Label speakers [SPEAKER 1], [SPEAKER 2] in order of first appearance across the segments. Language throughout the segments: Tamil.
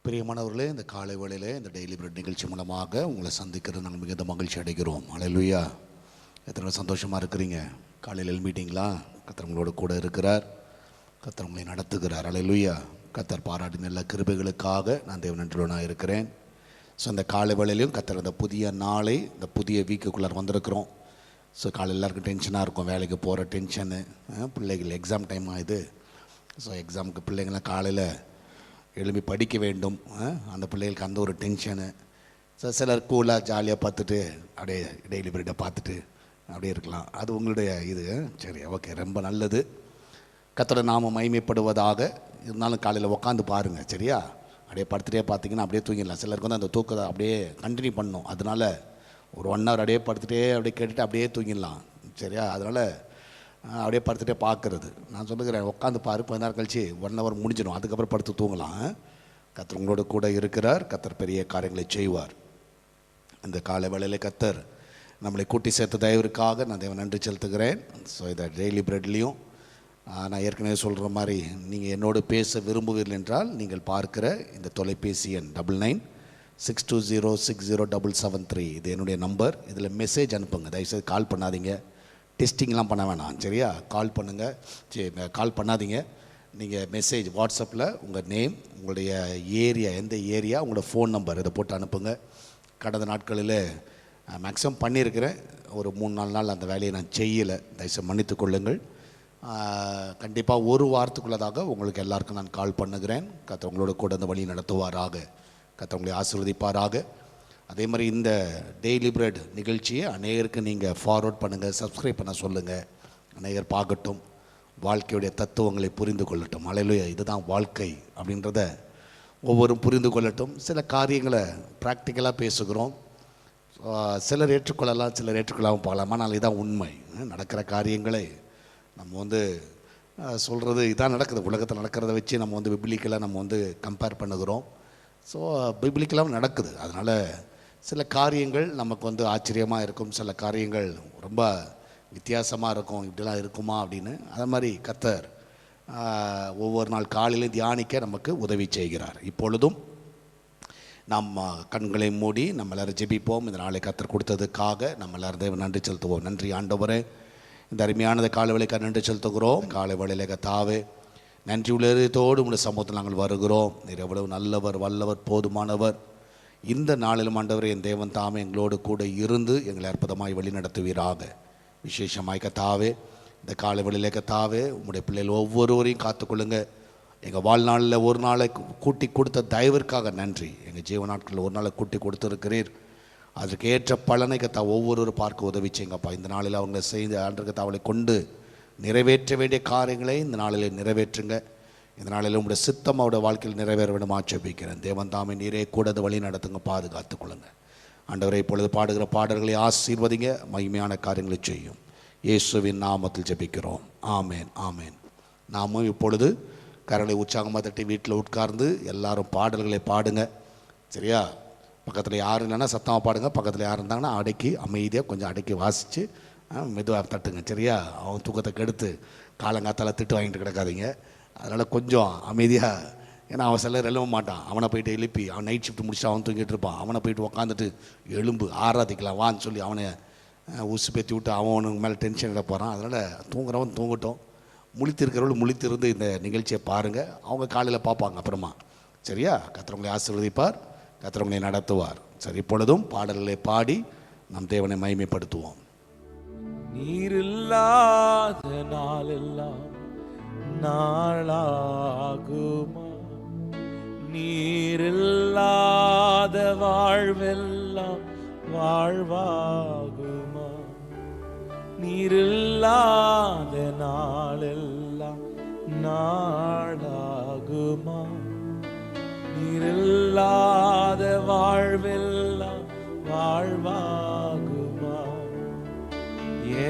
[SPEAKER 1] பிரியமானவர்களே, இந்த காலை வேளையிலே இந்த டெய்லி பிரெட் நிகழ்ச்சி மூலமாக உங்களை சந்திக்கிறது நாங்கள் மிகுந்த மகிழ்ச்சி அடைகிறோம். அல்லேலூயா. எத்தனை சந்தோஷமாக இருக்கிறீங்க? காலையில் எழும்பிட்டீங்களா? கர்த்தர் உங்களோட கூட இருக்கிறார். கர்த்தர் உங்களை நடத்துகிறார். அல்லேலூயா. கர்த்தர் பாராட்டின எல்லா கிருபைகளுக்காக நான் தேவ நன்றியுள்ளவனாக இருக்கிறேன். ஸோ இந்த காலை வேளையிலையும் கர்த்தர் இந்த புதிய நாளை, இந்த புதிய வீக்குக்குள்ளார வந்திருக்கிறோம். ஸோ காலையில் எல்லாருக்கும் டென்ஷனாக இருக்கும், வேலைக்கு போகிற டென்ஷனு, பிள்ளைகள் எக்ஸாம் டைம் ஆகுது. ஸோ எக்ஸாமுக்கு பிள்ளைங்களாம் காலையில் எழுப்பி படிக்க வேண்டும். அந்த பிள்ளைகளுக்கு அந்த ஒரு டென்ஷனு. ஸோ சிலர் கூலாக ஜாலியாக பார்த்துட்டு அப்படியே டெய்லி பிரெட்டை பார்த்துட்டு அப்படியே இருக்கலாம். அது உங்களுடைய இது. சரி, ஓகே, ரொம்ப நல்லது. கர்த்தருடைய நாமம் மகிமைப்படுவதாக. இருந்தாலும் காலையில் உட்காந்து பாருங்கள், சரியா? அப்படியே படுத்துகிட்டே பார்த்தீங்கன்னா அப்படியே தூங்கிடலாம். சிலருக்கு வந்து அந்த தூக்கத்தை அப்படியே கண்டினியூ பண்ணணும். அதனால் ஒரு 1 hour அப்படியே படுத்துகிட்டே அப்படியே கேட்டுட்டு அப்படியே தூங்கிடலாம், சரியா? அதனால் அப்படியே படுத்துகிட்டே பார்க்குறது. நான் சொல்லுகிறேன், உட்காந்து பாரு, கொஞ்ச நேரம் கழிச்சு 1 hour முடிஞ்சிடும், அதுக்கப்புறம் படுத்து தூங்கலாம். கர்த்தர் உங்களோட கூட இருக்கிறார். கர்த்தர் பெரிய காரியங்களை செய்வார். இந்த காலை வேளையிலே கர்த்தர் நம்மளை கூட்டி சேர்த்த தயவிற்காக நான் தேவன் நன்றி செலுத்துகிறேன். ஸோ இதை டெய்லி பிரெட்லேயும் நான் ஏற்கனவே சொல்கிற மாதிரி நீங்கள் என்னோடு பேச விரும்புவீர்கள் என்றால் நீங்கள் பார்க்குற இந்த தொலைபேசி எண் 9962060773 இது என்னுடைய நம்பர். இதில் மெசேஜ் அனுப்புங்க. தயவுசெய்து கால் பண்ணாதீங்க, டெஸ்டிங்லாம் பண்ண வேணாம், சரியா? கால் பண்ணுங்கள். கால் பண்ணாதீங்க. நீங்கள் மெசேஜ் வாட்ஸ்அப்பில் உங்கள் நேம், உங்களுடைய ஏரியா, எந்த ஏரியா, உங்களோட ஃபோன் நம்பர் இதை போட்டு அனுப்புங்க. கடந்த நாட்களில் மேக்ஸிமம் பண்ணியிருக்கிறேன். ஒரு 3-4 நாள் அந்த வேலையை நான் செய்யலை, தயவுசெய்து மன்னித்து கொள்ளுங்கள். கண்டிப்பாக ஒரு வாரத்துக்குள்ளதாக உங்களுக்கு எல்லாருக்கும் நான் கால் பண்ணுகிறேன். கர்த்தர் உங்களோட கூட அந்த வழி நடத்துவாராக. கர்த்தர் உங்களை ஆசீர்வதிப்பாராக. அதே மாதிரி இந்த டெய்லி பிரெட் நிகழ்ச்சியை அநேகருக்கு நீங்கள் ஃபார்வர்ட் பண்ணுங்கள், சப்ஸ்கிரைப் பண்ண சொல்லுங்கள். அநேகர் பார்க்கட்டும், வாழ்க்கையுடைய தத்துவங்களை புரிந்து கொள்ளட்டும். அல்லேலூயா. இதுதான் வாழ்க்கை அப்படின்றத ஒவ்வொரும் புரிந்து கொள்ளட்டும். சில காரியங்களை ப்ராக்டிக்கலாக பேசுகிறோம். சிலர் ஏற்றுக்கொள்ளலாம், சிலர் ஏற்றுக்கொள்ளாமல் போகலாம். ஆனால் இதுதான் உண்மை. நடக்கிற காரியங்களை நம்ம வந்து சொல்கிறது இதான் நடக்குது. உலகத்தில் நடக்கிறத வச்சு நம்ம வந்து பிப்ளிக்கலாக நம்ம வந்து கம்பேர் பண்ணுகிறோம். ஸோ பிப்ளிக்கலாக நடக்குது. அதனால் சில காரியங்கள் நமக்கு வந்து ஆச்சரியமாக இருக்கும், சில காரியங்கள் ரொம்ப வித்தியாசமாக இருக்கும். இப்படிலாம் இருக்குமா அப்படின்னு. அதே மாதிரி கர்த்தர் ஒவ்வொரு நாள் காலையிலும் தியானிக்க நமக்கு உதவி செய்கிறார். இப்பொழுதும் நம்ம கண்களை மூடி நம்ம எல்லோரும் ஜெபிப்போம். இந்த நாளை கர்த்தர் கொடுத்ததுக்காக நம்ம எல்லோரும் தேவ நன்றி செலுத்துவோம். நன்றி ஆண்டவரே, இந்த அருமையானதை காலை வேளைக்கு நன்றி செலுத்துகிறோம். காலை வேளையிலே கர்த்தாவே நன்றி உள்ளதோடு உங்களுடைய சமூகத்தில் நாங்கள் வருகிறோம். நீர் எவ்வளவு நல்லவர், வல்லவர், போதுமானவர். இந்த நாளிலும் ஆண்டவரே, என் தேவன் தாமே எங்களோடு கூட இருந்து எங்களை அற்புதமாய் வழி நடத்துவீராக. விசேஷமாய் கர்த்தாவே, இந்த காலை வேளையிலே கர்த்தாவே உங்களுடைய பிள்ளைகள் ஒவ்வொருவரையும் காத்துக்கொள்ளுங்க. எங்கள் வாழ்நாளில் ஒரு நாளை கூட்டி கொடுத்த தயவிற்காக நன்றி. எங்கள் ஜீவ நாட்களில் ஒரு நாளை கூட்டி கொடுத்துருக்கிறீர். அதற்கு ஏற்ற பலனை கத்தா ஒவ்வொருவரும் பார்க்க உதவி செய்யுங்கப்பா. இந்த நாளில் அவங்க செய்த ஆண்டு கத்தா அவளை கொண்டு நிறைவேற்ற வேண்டிய காரியங்களை இந்த நாளில் நிறைவேற்றுங்க. இந்த நாளில் உங்களுடைய சித்தம் அவருடைய வாழ்க்கையில் நிறைவேற வேண்டும் ஆட்சேபிக்கிறேன். தேவன் தாமே நீரே கூட வழி நடத்துங்க, பாதுகாத்துக் கொள்ளுங்க. ஆண்டவரை இப்பொழுது பாடுகிற பாடல்களை ஆசீர்வதிங்க, மகிமையான காரியங்களை செய்யும். இயேசுவின் நாமத்தில் ஜெபிக்கிறோம். ஆமேன், ஆமேன். நாமும் இப்பொழுது கரங்களை உற்சாகமாக தட்டி வீட்டில் உட்கார்ந்து எல்லாரும் பாடல்களை பாடுங்க, சரியா? பக்கத்தில் யாரும் இல்லைன்னா சத்தமாக பாடுங்க. பக்கத்தில் யார் இருந்தாங்கன்னா அடக்கி அமைதியாக கொஞ்சம் அடக்கி வாசித்து மெதுவாக தட்டுங்க, சரியா? அவன் தூக்கத்தை கெடுத்து காலங்காத்தால் திட்டு வாங்கிட்டு கிடக்காதீங்க. அதனால் கொஞ்சம் அமைதியாக, ஏன்னா அவன் சிலர் எழும்ப மாட்டான். அவனை போய்ட்டு எழுப்பி, அவன் நைட் ஷிஃப்ட் முடிச்சுட்டு அவன் தூங்கிட்டு இருப்பான். அவனை போய்ட்டு உட்காந்துட்டு எலும்பு ஆராதிக்கலாம் வான்னு சொல்லி அவனை உசு பேத்தி விட்டு அவனுக்கு மேலே டென்ஷன் இட போகிறான். அதனால் தூங்குறவன் தூங்கட்டும், முழித்திருக்கிறவர்கள் முழித்திருந்து இந்த நிகழ்ச்சியை பாருங்கள். அவங்க காலையில் பார்ப்பாங்க அப்புறமா, சரியா? கர்த்தர் உங்களை ஆசீர்வதிப்பார், கர்த்தர் உங்களை நடத்துவார். சரி, இப்பொழுதும் பாடல்களை பாடி நம் தேவனை மகிமைப்படுத்துவோம்.
[SPEAKER 2] நீரில்லாத நாளெல்லாம் நாளாகுமா, நீரில்லாத வாழ்வெல்லாம் வாழ்வாகுமா, நீரில்லாத நாளெல்லாம் நாளாகுமா, நீரில்லாத வாழ்வெல்லாம் வாழ்வாகுமா,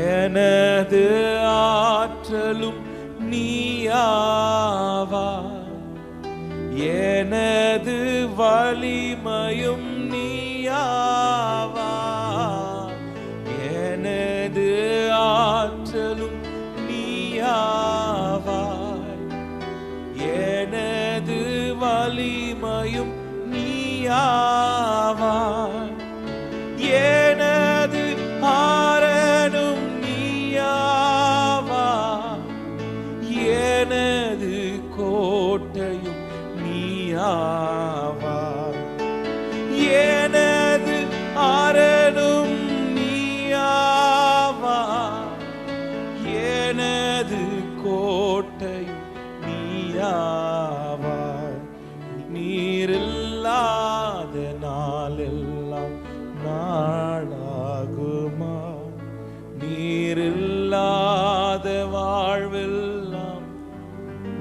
[SPEAKER 2] எனது ஆற்றலும் நீயாவா, எனது வலிமையும் நீயாவா, எனது ஆற்றலும் நீயாவா, எனது வலிமையும் நீயாவாய். எனது ஆரனும் நீயாவாய். எனது கோட்டையும் நீயாவாய். எனது ஆரனும் நீயாவாய். எனது கோட்டையும் நீயாவாய். நீரில்லாத நாளெல்லாம் நாளாகுமா? நீரில்லாத வாழ்வெல்லாம்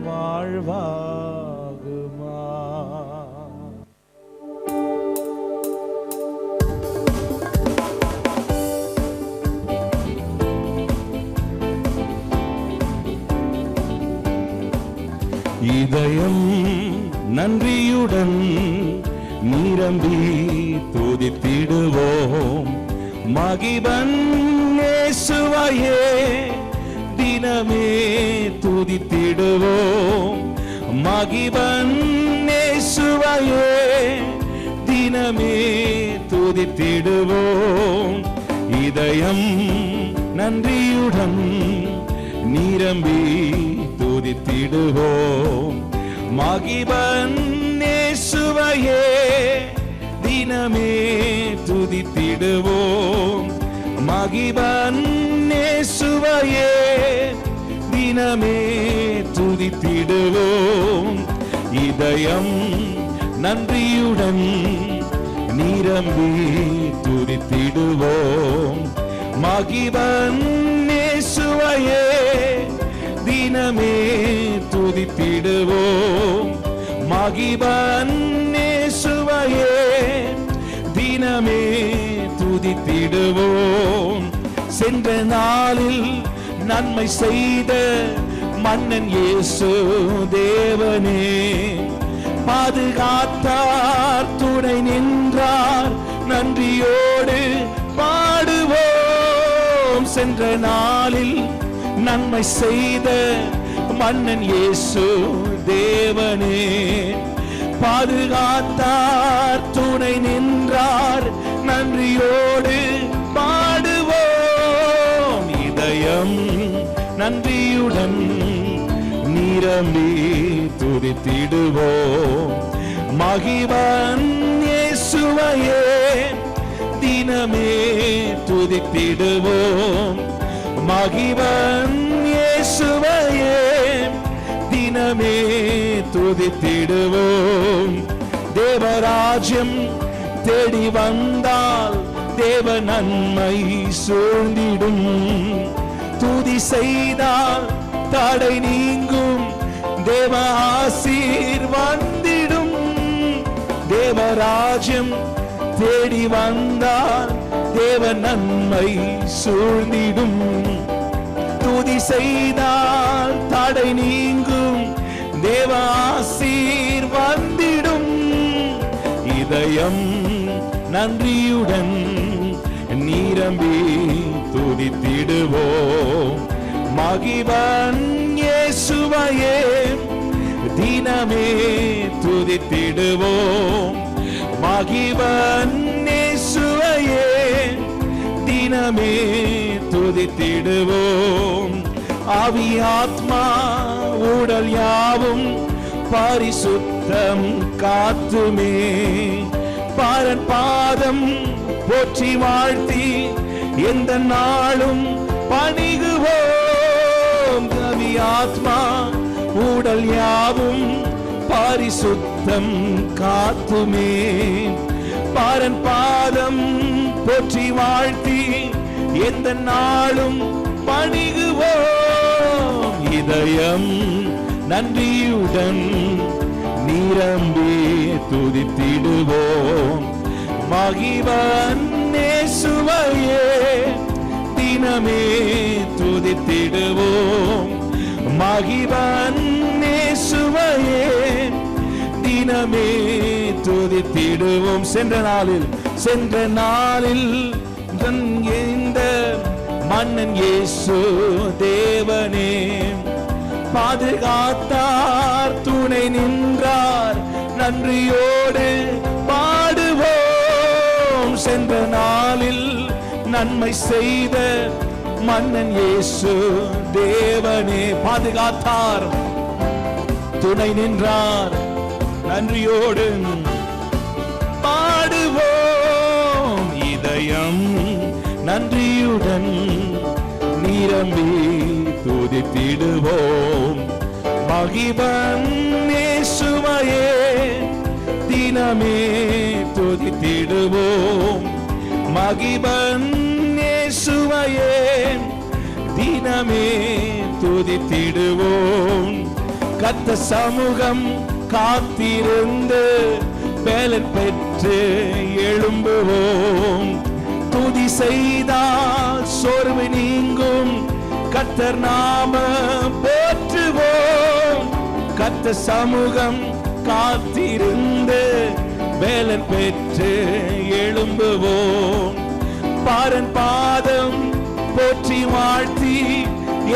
[SPEAKER 2] வாழ்வாகுமா?
[SPEAKER 3] இதயம் நன்றியுடன் நிரம்பி துதித்திடுவோம். மகிபன் இயேசுவையே தினமே துதித்திடுவோம். மகிபன் இயேசுவையே தினமே துதித்திடுவோம். இதயம் நன்றியுடன் நிரம்பி துதித்திடுவோம். மகிபன் இயேசுவையே தினமே துதித்திடுவோம். மகிபன் இயேசுவையே தினமே துதித்திடுவோம். இதயம் நன்றியுடன் நிரம்பி துதித்திடுவோம். மகிபன் இயேசுவையே தினமே துதித்திடுவோம். மகிபன் இயேசுவையே தினமே துதித்திடுவோம். சென்ற நாளில் நன்மை செய்த மன்னன் இயேசு தேவனே, பாதுகாத்தார், துணை நின்றார், நன்றியோடு பாடுவோம். சென்ற நாளில் நன்மை செய்த மன்னன் இயேசு தேவனே, பாதுகாத்தார், துணை நின்றார், நன்றியோடு பாடுவோம். இதயம் நன்றியுடன் நிரம்பி துதித்திடுவோம். மகிபன் இயேசுவையே தினமே துதித்திடுவோம். மகிபன் இயேசுவையே தினமே துதித்திடுவோம். தேவராஜ்யம் தேடி வந்தால் தேவ நன்மை சூழ்ந்திடும். துதி செய்தால் தடை நீங்கும், தேவ ஆசீர் வந்திடும். தேவராஜ்யம் தேடி வந்தால் தேவ நன்மை சூழ்ந்திடும். துதி செய்தால் தடை நீங்கும், தேவ ஆசீர் வந்திடும். இதயம் நன்றியுடன் நிரம்பி துதித்திடுவோம். மகிபன் இயேசுவையே தினமே துதித்திடுவோம். மகிபன் இயேசுவையே தினமே துதித்திடுவோம். ஆவி ஆத்மா உடல் யாவும் பரிசுத்தம் காத்துமே, பாரன் பாதம் போற்றி வாழ்த்தி எந்த நாளும் பணிகுவோம். ஆவி ஆத்மா உடல் யாவும் பரிசுத்தம் காத்துமே, பாரன் பாதம் போற்றி வாழ்த்தி எந்த நாளும் பணிகுவோம். இதயம் நன்றியுடன் நிரம்பி துதித்திடுவோம். மகிபன் இயேசுவையே தினமே துதித்திடுவோம். மகிபன் இயேசுவையே தினமே துதித்திடுவோம். சென்ற நாளில் இந்த மன்னன் இயேசு தேவனே, பாதுகாத்தார், துணை நின்றார், நன்றியோடு சென்ற நாளில் நன்மை செய்த மன்னன் இயேசு தேவனே பாதுகாத்தார், துணை நின்றார். நன்றியோடு பாடுவோம், இதயம் நன்றியுடன் நிரம்பி துதித்திடுவோம். மகிபன் இயேசுவையே தினமே துதித்திடுவோம். மகிபன் இயேசுவையே தினமே துதித்திடுவோம். கர்த்தர் சமூகம் காத்திருந்து பலன் பெற்று எழும்புவோம். துதி செய்தால் சோர்வு நீங்கும், கர்த்தர் நாம போற்றுவோம். கர்த்தர் சமூகம் காத்திருந்து பலன் பெற்று எழும்புவோம். பாரன் பாதம் போற்றி வாழ்த்தி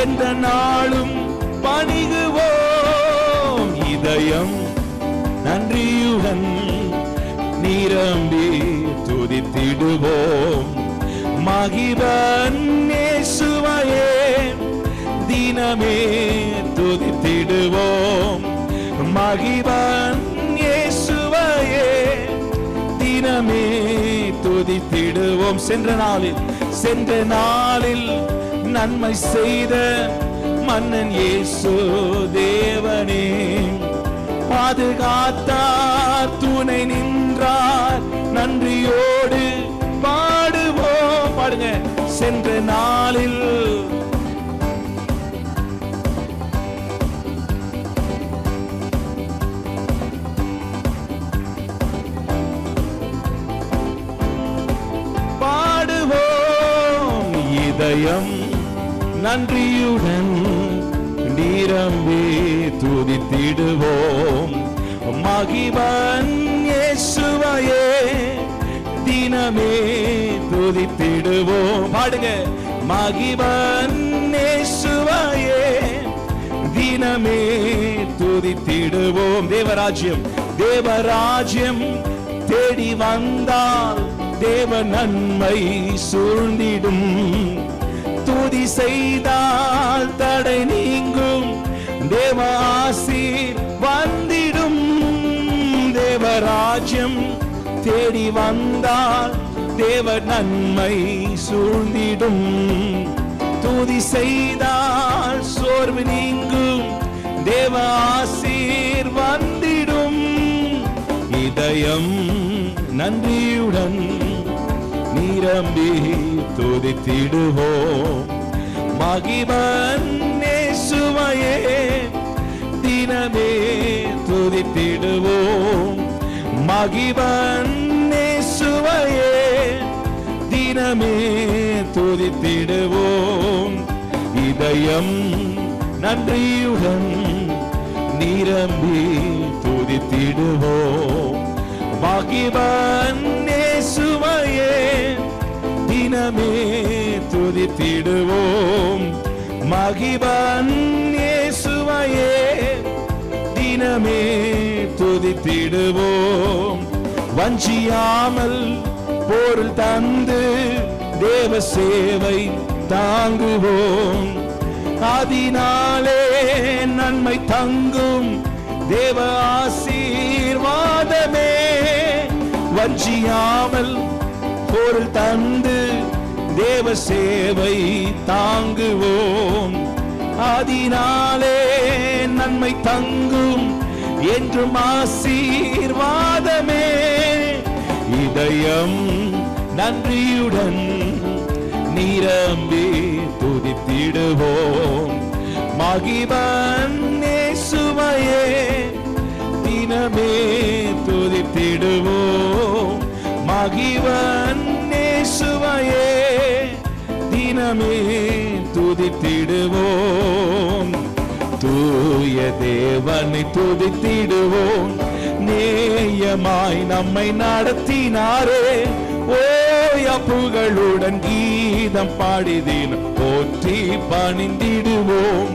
[SPEAKER 3] எந்த நாளும் பணிகுவோம். இதயம் நன்றியுடன் நிரம்பி துதித்திடுவோம். மகிபன் இயேசுவையே தினமே துதித்திடுவோம். மகிபன் இயேசுவையே தினமே துதித்திடுவோம். சென்ற நாளில் நன்மை செய்த மன்னன் இயேசு தேவனே, பாதுகாத்தார், துணை நின்றார். நன்றியோடு பாடுவோம். பாடுங்க. சென்ற நாளில் பாடுவோம். இதயம் நன்றியுடன் நிரம்பி துதித்திடுவோம். மகிபன் இயேசுவையே தினமே துதித்திடுவோம். பாடுங்க. மகிபன் இயேசுவையே தினமே துதித்திடுவோம். தேவராஜ்யம் தேடி வந்தால் தேவ நன்மை சூழ்ந்திடும். துதி செய்தால் தடை நீங்கும், தேவ ஆசீர் வந்திடும். தேவராஜ்யம் தேடி வந்தால் தேவ நன்மை சூழ்ந்திடும். துதி செய்தால் சோர்வு நீங்கும், தேவ ஆசீர் வந்திடும். இதயம் நன்றியுடன் நிரம்பி துதித்திடுவோம். மகிபன் இயேசுவையே தினமே துதித்திடுவோம். மகிபன் இயேசுவையே தினமே துதித்திடுவோம். இதயம் நன்றியுடன் நிரம்பி துதித்திடுவோம். மகிபன் இயேசுவையே தினமே துதித்திடுவோம். மகிபன் இயேசுவையே தினமே துதித்திடுவோம். வஞ்சியாமல் பொருள் தந்து தேவ சேவை தாங்குவோம். அதனாலே நன்மை தங்கும், தேவ ஆசீர்வாதமே. வஞ்சியாமல் பொருள் தந்து தேவ சேவை தாங்குவோம். அதனாலே நன்மை தங்கும், என்றும் ஆசீர்வாதமே. இதயம் நன்றியுடன் நிரம்பி துதித்திடுவோம். மகிபன் இயேசுவையே தினமே துதித்திடுவோம். மகிபன் இயேசுவையே தினமே துதித்திடுவோம். தூய தேவனை துதித்திடுவோம். நேயமாய் நம்மை நடத்தினாரே, ஓய புகழுடன் கீதம் பாடிதினம் போற்றி பணிந்திடுவோம்.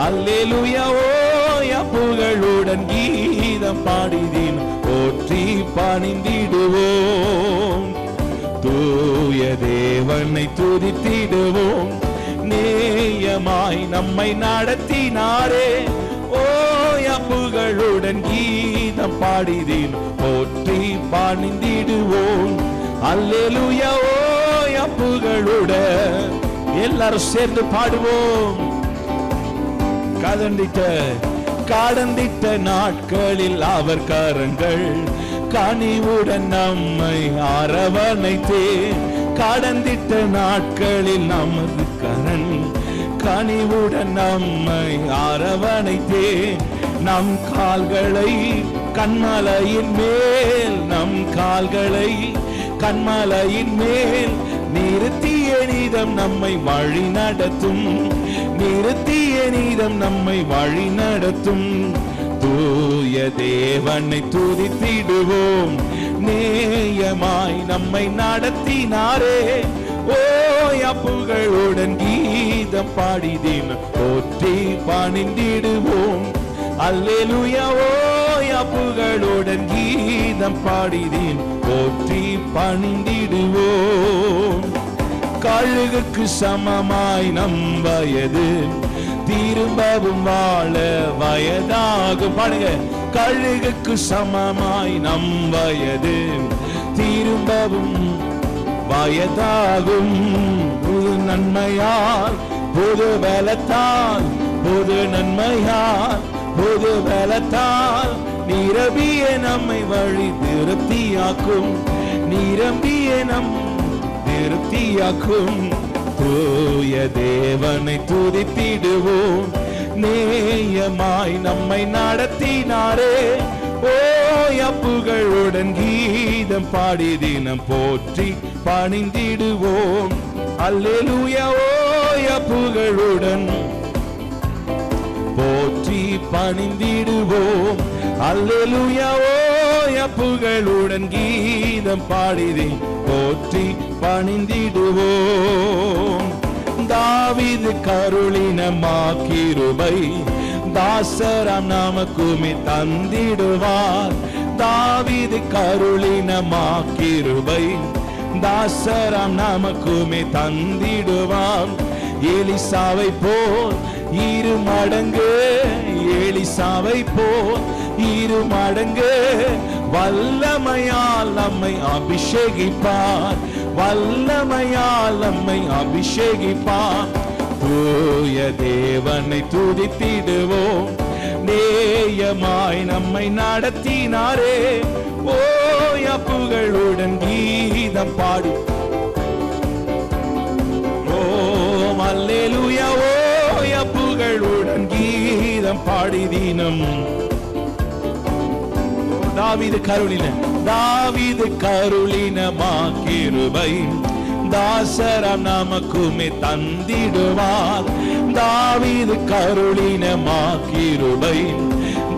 [SPEAKER 3] அல்லேலூயா. ஓய புகழுடன் கீதம் பாடிதினம் போற்றி பணிந்திடுவோம். தூய தேவனை துதித்திடுவோம். நேயமாய் நம்மை நடத்தினாரே, ஓய புகழுடன் கீதம் பாடிதேன் போற்றி பணிந்திடுவோம். அல்லேலூயா, ஓய புகழுடன் எல்லாரும் சேர்ந்து பாடுவோம். கடந்திட்ட நாட்களில் அவர் கரங்கள் கனிவுடன் நம்மை அரவணைத்தே. கடந்திட்ட நாட்களில் நமது கரண் கனிவுடன் நம்மை அரவணைத்தே. நம் கால்களை கண்மலையின் மேல், நம் கால்களை கண்மலையின் மேல் நிறுத்திய நீதம் நம்மை வழி நடத்தும். நிறுத்திய நீதம் நம்மை வழி நடத்தும். தூய தேவனை துதித்திடுவோம். நேயமாய் நம்மை நடத்தினாரே, ஓய புகழுடன் கீதம் பாடிதேன் போற்றி பணிந்திடுவோம். அல்லேலூயா, ஓய புகழுடன் கீதம் பாடிதேன் போற்றி பணிந்திடுவோம். கழுகுக்கு சமமாய் நம் வயது திரும்பவும் வாழ வயதாகும். பாடுங்க. கழுகுக்கு சமமாய் நம் வயது திரும்பவும் வயதாகும். புது நன்மையால் புது பலத்தால், புது நன்மையால் புது பலத்தால் நிரம்பிய நம்மை வழி திருப்தியாக்கும். நிரம்பிய நம் திருப்தியாக்கும். தூய தேவனை துதித்திடுவோம். நேயமாய் நம்மை நடத்தினாரே, ஓய புகழுடன் கீதம் பாடி தினம் போற்றி பணிந்திடுவோம். அல்லேலூயா, ஓய புகழுடன் போற்றி பணிந்திடுவோம். அல்லேலூயா, ஓய புகழுடன் கீதம் பாடிதே போற்றி பணிந்திடுவோம். தாவீது கருளினமாக்கிருபை தாசராம் நமக்குமே தந்திடுவார். தாவீது கருளினமாக்கிருபை தாசராம் நமக்குமே தந்திடுவார். எலிசாவை போல் இரு மடங்கு, எலிசாவை போல் இரு மடங்கு வல்லமையால் நம்மை அபிஷேகிப்பார். வல்லமையால் நம்மை அபிஷேகிப்பார். தூய தேவனை துதித்திடுவோம். நேயமாய் நம்மை நடத்தினாரே, ஓய புகழுடன் கீதம் பாடி ஓம் அல்லேலூயா, ஓய புகழுடன் கீதம் பாடி தினம். தாவீது கருளினமாக்கிருபை தாசராம் நமக்குமே தந்திடுவார். தாவீது கருளினமாக்கிருபை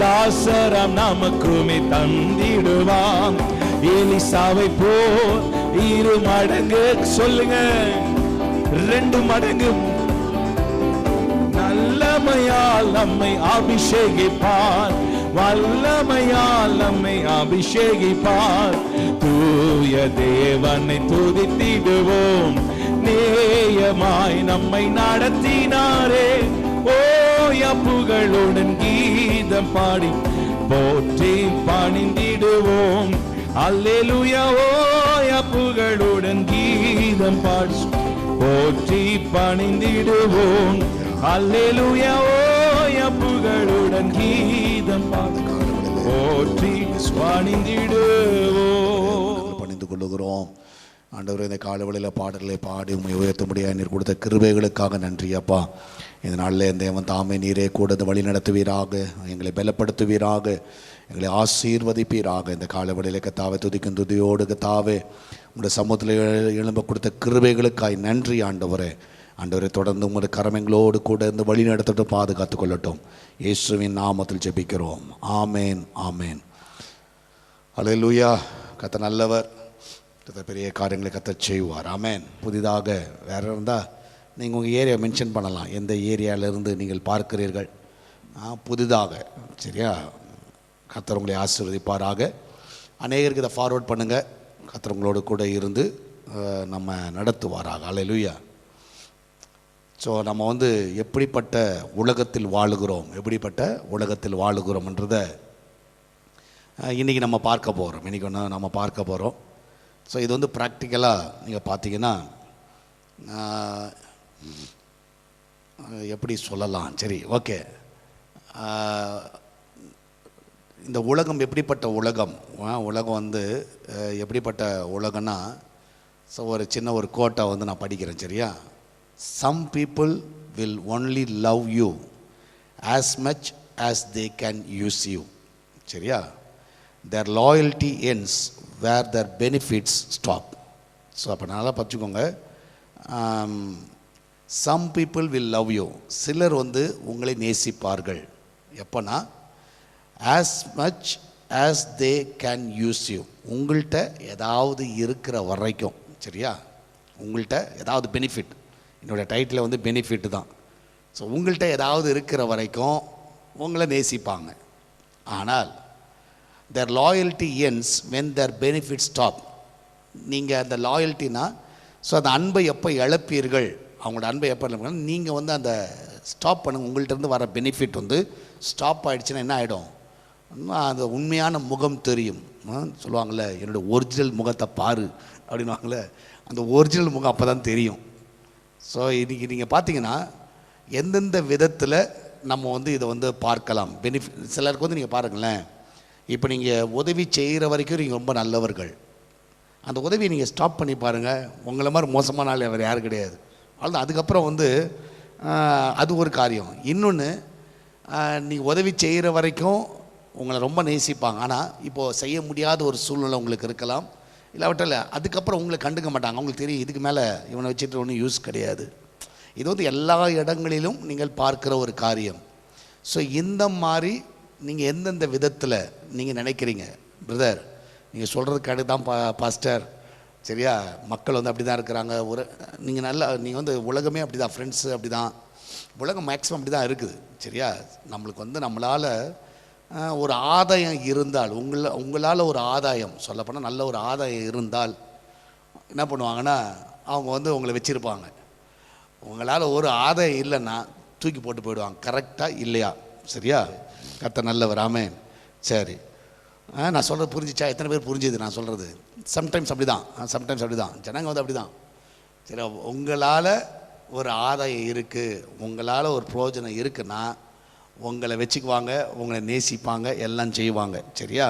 [SPEAKER 3] தாசராம் நமக்குமே தந்திடுவார். எலிசாவை போல் இரு மடங்கு, சொல்லுங்க, 2 மடங்கு நல்லமையால் நம்மை அபிஷேகிப்பார். வல்லமையால் நம்மை அபிஷேகிப்பார். தூய தேவனை துதித்திடுவோம். நேயமாய் நம்மை நடத்தினாரே, ஓய புகழுடன் கீதம் பாடி போற்றி பணிந்திடுவோம். அல்லேலூயா, ஓய புகழுடன் கீதம் பாடி போற்றி பணிந்திடுவோம். அல்லேலூயா, ஓய புகழுடன் கீதம் பாடி போற்றி பணிந்திடுவோம்.
[SPEAKER 1] பணிந்து கொள்ளுகிறோம். ஆண்டவரே, இந்த காலவெளியில் பாடல்களை பாடி உண்மை உயர்த்த முடியாது நீர் கொடுத்த கிருபைகளுக்காக நன்றி அப்பா. இந்த நாளில் இந்த தேவன் தாமே நீரே கூட வழி நடத்துவீராக, எங்களை பலப்படுத்துவீராக, எங்களை ஆசீர்வதிப்பீராக. இந்த காலவெளியில் கத்தாவை துதிக்கும் துதியோடு கத்தாவே உங்களுடைய சமூகத்தில் எழும்ப கொடுத்த கிருபைகளுக்காய் நன்றி ஆண்டவரே. ஆண்டவரை தொடர்ந்து உங்களுடைய கரமெங்களோடு கூட இருந்து வழி நடத்திட்டு பாதுகாத்து கொள்ளட்டும். இயேசுவின் நாமத்தில் ஜெபிக்கிறோம். ஆமேன், ஆமேன். அல்லேலூயா. கர்த்தர் நல்லவர். கர்த்தர் பெரிய காரியங்களை கர்த்தர் செய்வார். ஆமேன். புதிதாக வேறு இருந்தால் நீங்கள் உங்கள் ஏரியா மென்ஷன் பண்ணலாம், எந்த ஏரியாவிலிருந்து நீங்கள் பார்க்கிறீர்கள் புதிதாக. சரியா? கர்த்தர் உங்களை ஆசீர்வதிப்பாராக. அநேகருக்கு இதை ஃபார்வர்ட் பண்ணுங்கள். கர்த்தர் உங்களோடு கூட இருந்து நம்ம நடத்துவாராக. அல்லேலூயா. ஸோ நம்ம வந்து எப்படிப்பட்ட உலகத்தில் வாழுகிறோம்ன்றதை இன்றைக்கி நம்ம பார்க்க போகிறோம். இன்றைக்கி ஒன்று நம்ம பார்க்க போகிறோம். ஸோ இது வந்து ப்ராக்டிக்கலாக நீங்கள் பார்த்தீங்கன்னா எப்படி சொல்லலாம், சரி ஓகே, இந்த உலகம் எப்படிப்பட்ட உலகம் வந்து எப்படிப்பட்ட உலகம்னா, ஸோ ஒரு சின்ன ஒரு கோட்டை வந்து நான் படிக்கிறேன், சரியா? Some people will only love you as much as they can use you. சரியா? Their loyalty ends where their benefits stop. So அப்போ நல்லா பார்த்துக்கோங்க. Some people will love you. சிலர் வந்து உங்களை நேசிப்பார்கள். எப்போனா as much as they can use you. உங்கள்கிட்ட ஏதாவது இருக்கிற வரைக்கும், சரியா? உங்கள்கிட்ட ஏதாவது பெனிஃபிட், என்னோடய டைட்டில் வந்து பெனிஃபிட் தான். ஸோ உங்கள்கிட்ட ஏதாவது இருக்கிற வரைக்கும் உங்களை நேசிப்பாங்க. ஆனால் their loyalty ends when their benefits stop. நீங்கள் அந்த லாயல்ட்டினா, ஸோ அந்த அன்பை எப்போ இழப்பீர்கள், அவங்களோட அன்பை எப்போ இழப்பீர்கள், நீங்கள் வந்து அந்த ஸ்டாப் பண்ணுங்க. உங்கள்கிட்ட வர பெனிஃபிட் வந்து ஸ்டாப் ஆகிடுச்சுன்னா என்ன ஆகிடும், அந்த உண்மையான முகம் தெரியும். சொல்லுவாங்கள்ல, என்னோடய ஒரிஜினல் முகத்தை பாரு அப்படின்வாங்களே, அந்த ஒரிஜினல் முகம் அப்போ தான் தெரியும். ஸோ இன்றைக்கி நீங்கள் பார்த்தீங்கன்னா எந்தெந்த விதத்தில் நம்ம வந்து இதை வந்து பார்க்கலாம். பெனிஃபிட் சிலருக்கு வந்து நீங்கள் பாருங்களேன், இப்போ நீங்கள் உதவி செய்கிற வரைக்கும் நீங்கள் ரொம்ப நல்லவர்கள். அந்த உதவியை நீங்கள் ஸ்டாப் பண்ணி பாருங்கள், உங்களை மாதிரி மோசமான ஆள் வேறு யாரும் கிடையாது. அவ்வளோதான். அதுக்கப்புறம் வந்து அது ஒரு காரியம். இன்னொன்று, நீங்கள் உதவி செய்கிற வரைக்கும் உங்களை ரொம்ப நேசிப்பாங்க. ஆனால் இப்போது செய்ய முடியாத ஒரு சூழ்நிலை உங்களுக்கு இருக்கலாம், இல்லாவிட்டால் அதுக்கப்புறம் உங்களை கண்டுக்க மாட்டாங்க. அவங்களுக்கு தெரியும் இதுக்கு மேலே இவனை வச்சுட்டு ஒன்றும் யூஸ் கிடையாது. இது வந்து எல்லா இடங்களிலும் நீங்கள் பார்க்குற ஒரு காரியம். ஸோ இந்த மாதிரி நீங்கள் எந்தெந்த விதத்தில் நீங்கள் நினைக்கிறீங்க, பிரதர் நீங்கள் சொல்கிறதுக்காக தான் பாஸ்டர், சரியா? மக்கள் வந்து அப்படி தான் இருக்கிறாங்க. நீங்கள் வந்து உலகமே அப்படி தான், ஃப்ரெண்ட்ஸு அப்படி தான், உலகம் மேக்ஸிமம் அப்படி தான் இருக்குது, சரியா? நம்மளுக்கு வந்து நம்மளால் ஒரு ஆதாயம் இருந்தால், உங்களால் ஒரு ஆதாயம், சொல்லப்போனால் நல்ல ஒரு ஆதாயம் இருந்தால் என்ன பண்ணுவாங்கன்னா, அவங்க வந்து உங்களை வச்சுருப்பாங்க. உங்களால் ஒரு ஆதாயம் இல்லைன்னா தூக்கி போட்டு போயிடுவாங்க. கரெக்டாக இல்லையா? சரியா? கர்த்தர் நல்லவர். ஆமென். சரி, நான் சொல்கிறது புரிஞ்சிச்சா? எத்தனை பேர் புரிஞ்சுது நான் சொல்கிறது? சம்டைம்ஸ் அப்படி தான் ஜனங்க வந்து அப்படி தான். சரி, உங்களால் ஒரு ஆதாயம் இருக்குது, உங்களால் ஒரு பிரயோஜனம் இருக்குன்னா உங்களை வச்சுக்குவாங்க, உங்களை நேசிப்பாங்க, எல்லாம் செய்வாங்க, சரியா?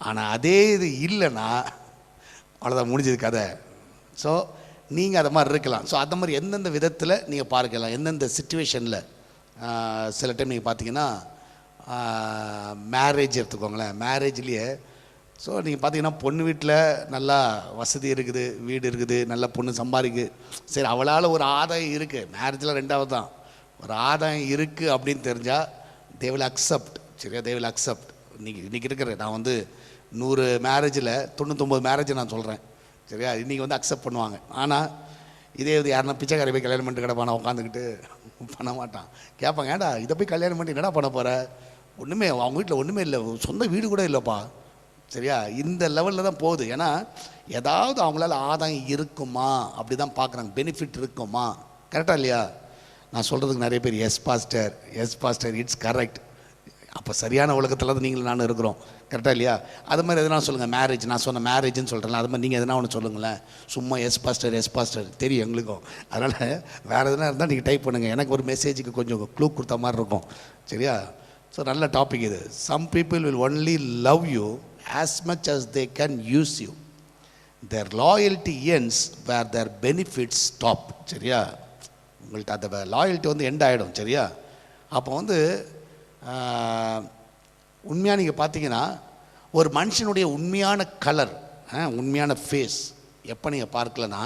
[SPEAKER 1] ஆனால் அதே இது இல்லைன்னா அவ்வளோதான், முடிஞ்சது கதை. ஸோ நீங்கள் அதை மாதிரி இருக்கலாம். ஸோ அந்த மாதிரி எந்தெந்த விதத்தில் நீங்கள் பார்க்கலாம், எந்தெந்த சிச்சுவேஷனில். சில டைம் நீங்கள் பார்த்தீங்கன்னா மேரேஜ் எடுத்துக்கோங்களேன். மேரேஜ்லேயே ஸோ நீங்கள் பார்த்தீங்கன்னா பொண்ணு வீட்டில் நல்லா வசதி இருக்குது, வீடு இருக்குது, நல்ல பொண்ணு சம்பாதிக்குது, சரி அவளால் ஒரு ஆதாயம் இருக்குது. மேரேஜில் ரெண்டாவது தான், ஒரு ஆதாயம் இருக்குது அப்படின்னு தெரிஞ்சால் தே வில் அக்செப்ட், சரியா? They will accept. இன்றைக்கி இருக்கிற நான் வந்து 100 மேரேஜில் 99 மேரேஜை நான் சொல்கிறேன், சரியா? இன்றைக்கி வந்து அக்செப்ட் பண்ணுவாங்க. ஆனால் இதே இது யாருன்னா பிச்சைக்காரி போய் கல்யாணம் பண்ணிட்டு கிடப்பானா உட்காந்துக்கிட்டு பண்ண மாட்டான். கேட்பாங்க, ஏன்டா இதை போய் கல்யாணம் பண்ணி என்னடா பண்ண போகிற, ஒன்றுமே அவங்க வீட்டில் ஒன்றுமே இல்லை, சொந்த வீடு கூட இல்லைப்பா, சரியா? இந்த லெவலில் தான் போகுது. ஏன்னா ஏதாவது அவங்களால ஆதாயம் இருக்குமா அப்படி தான் பார்க்குறாங்க, பெனிஃபிட் இருக்குமா. கரெக்டாக இல்லையா? நான் சொல்கிறதுக்கு நிறைய பேர் எஸ் பாஸ்டர் இட்ஸ் கரெக்ட். அப்போ சரியான உலகத்தில் தான் நீங்களும் நானும் இருக்கிறோம், கரெக்டாக இல்லையா? அது மாதிரி எதனா சொல்லுங்கள். மேரேஜ் நான் சொன்ன மேரேஜ்னு சொல்கிறேன், அது மாதிரி நீங்கள் எதனா ஒன்று சொல்லுங்களேன். சும்மா எஸ் பாஸ்டர் தெரியும் எங்களுக்கும். அதனால் வேறு எதனா இருந்தால் நீங்கள் டைப் பண்ணுங்கள், எனக்கு ஒரு மெசேஜுக்கு கொஞ்சம் க்ளூ கொடுத்த மாதிரி இருக்கும், சரியா? ஸோ நல்ல டாபிக் இது. Some people will only love you as much as they can use you. Their loyalty ends where their benefits stop. சரியா? உங்கள்கிட்ட அந்த லாயல்ட்டி வந்து எண்ட் ஆகிடும், சரியா? அப்போ வந்து உண்மையாக நீங்கள் பார்த்தீங்கன்னா ஒரு மனுஷனுடைய உண்மையான கலர், உண்மையான ஃபேஸ் எப்போ நீங்கள் பார்க்கலன்னா,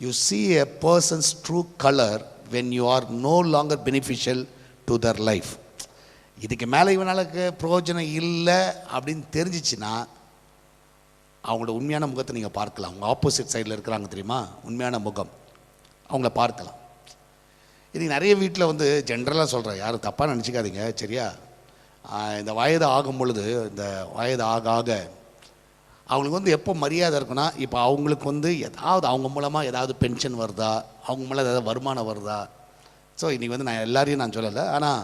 [SPEAKER 1] you see a person's true color when you are no longer beneficial to their life. இதுக்கு மேலே இவனாலுக்கு பிரயோஜனம் இல்லை அப்படின்னு தெரிஞ்சிச்சுன்னா அவங்களோட உண்மையான முகத்தை நீங்கள் பார்க்கலாம். அவங்க ஆப்போசிட் சைடில் இருக்கிறாங்க தெரியுமா, உண்மையான முகம், அவங்கள பார்க்கலாம். இது நிறைய வீட்டில் வந்து ஜென்ரலாக சொல்கிறேன், யாரும் தப்பாக நினச்சிக்காதீங்க, சரியா? இந்த வயது ஆகும் பொழுது, இந்த வயது ஆக ஆக அவங்களுக்கு வந்து எப்போ மரியாதை இருக்குன்னா, இப்போ அவங்களுக்கு வந்து ஏதாவது அவங்க மூலமாக ஏதாவது பென்ஷன் வருதா, அவங்க மூலம் ஏதாவது வருமானம் வருதா. ஸோ இன்றைக்கி வந்து நான் எல்லாரையும் நான் சொல்லலை, ஆனால்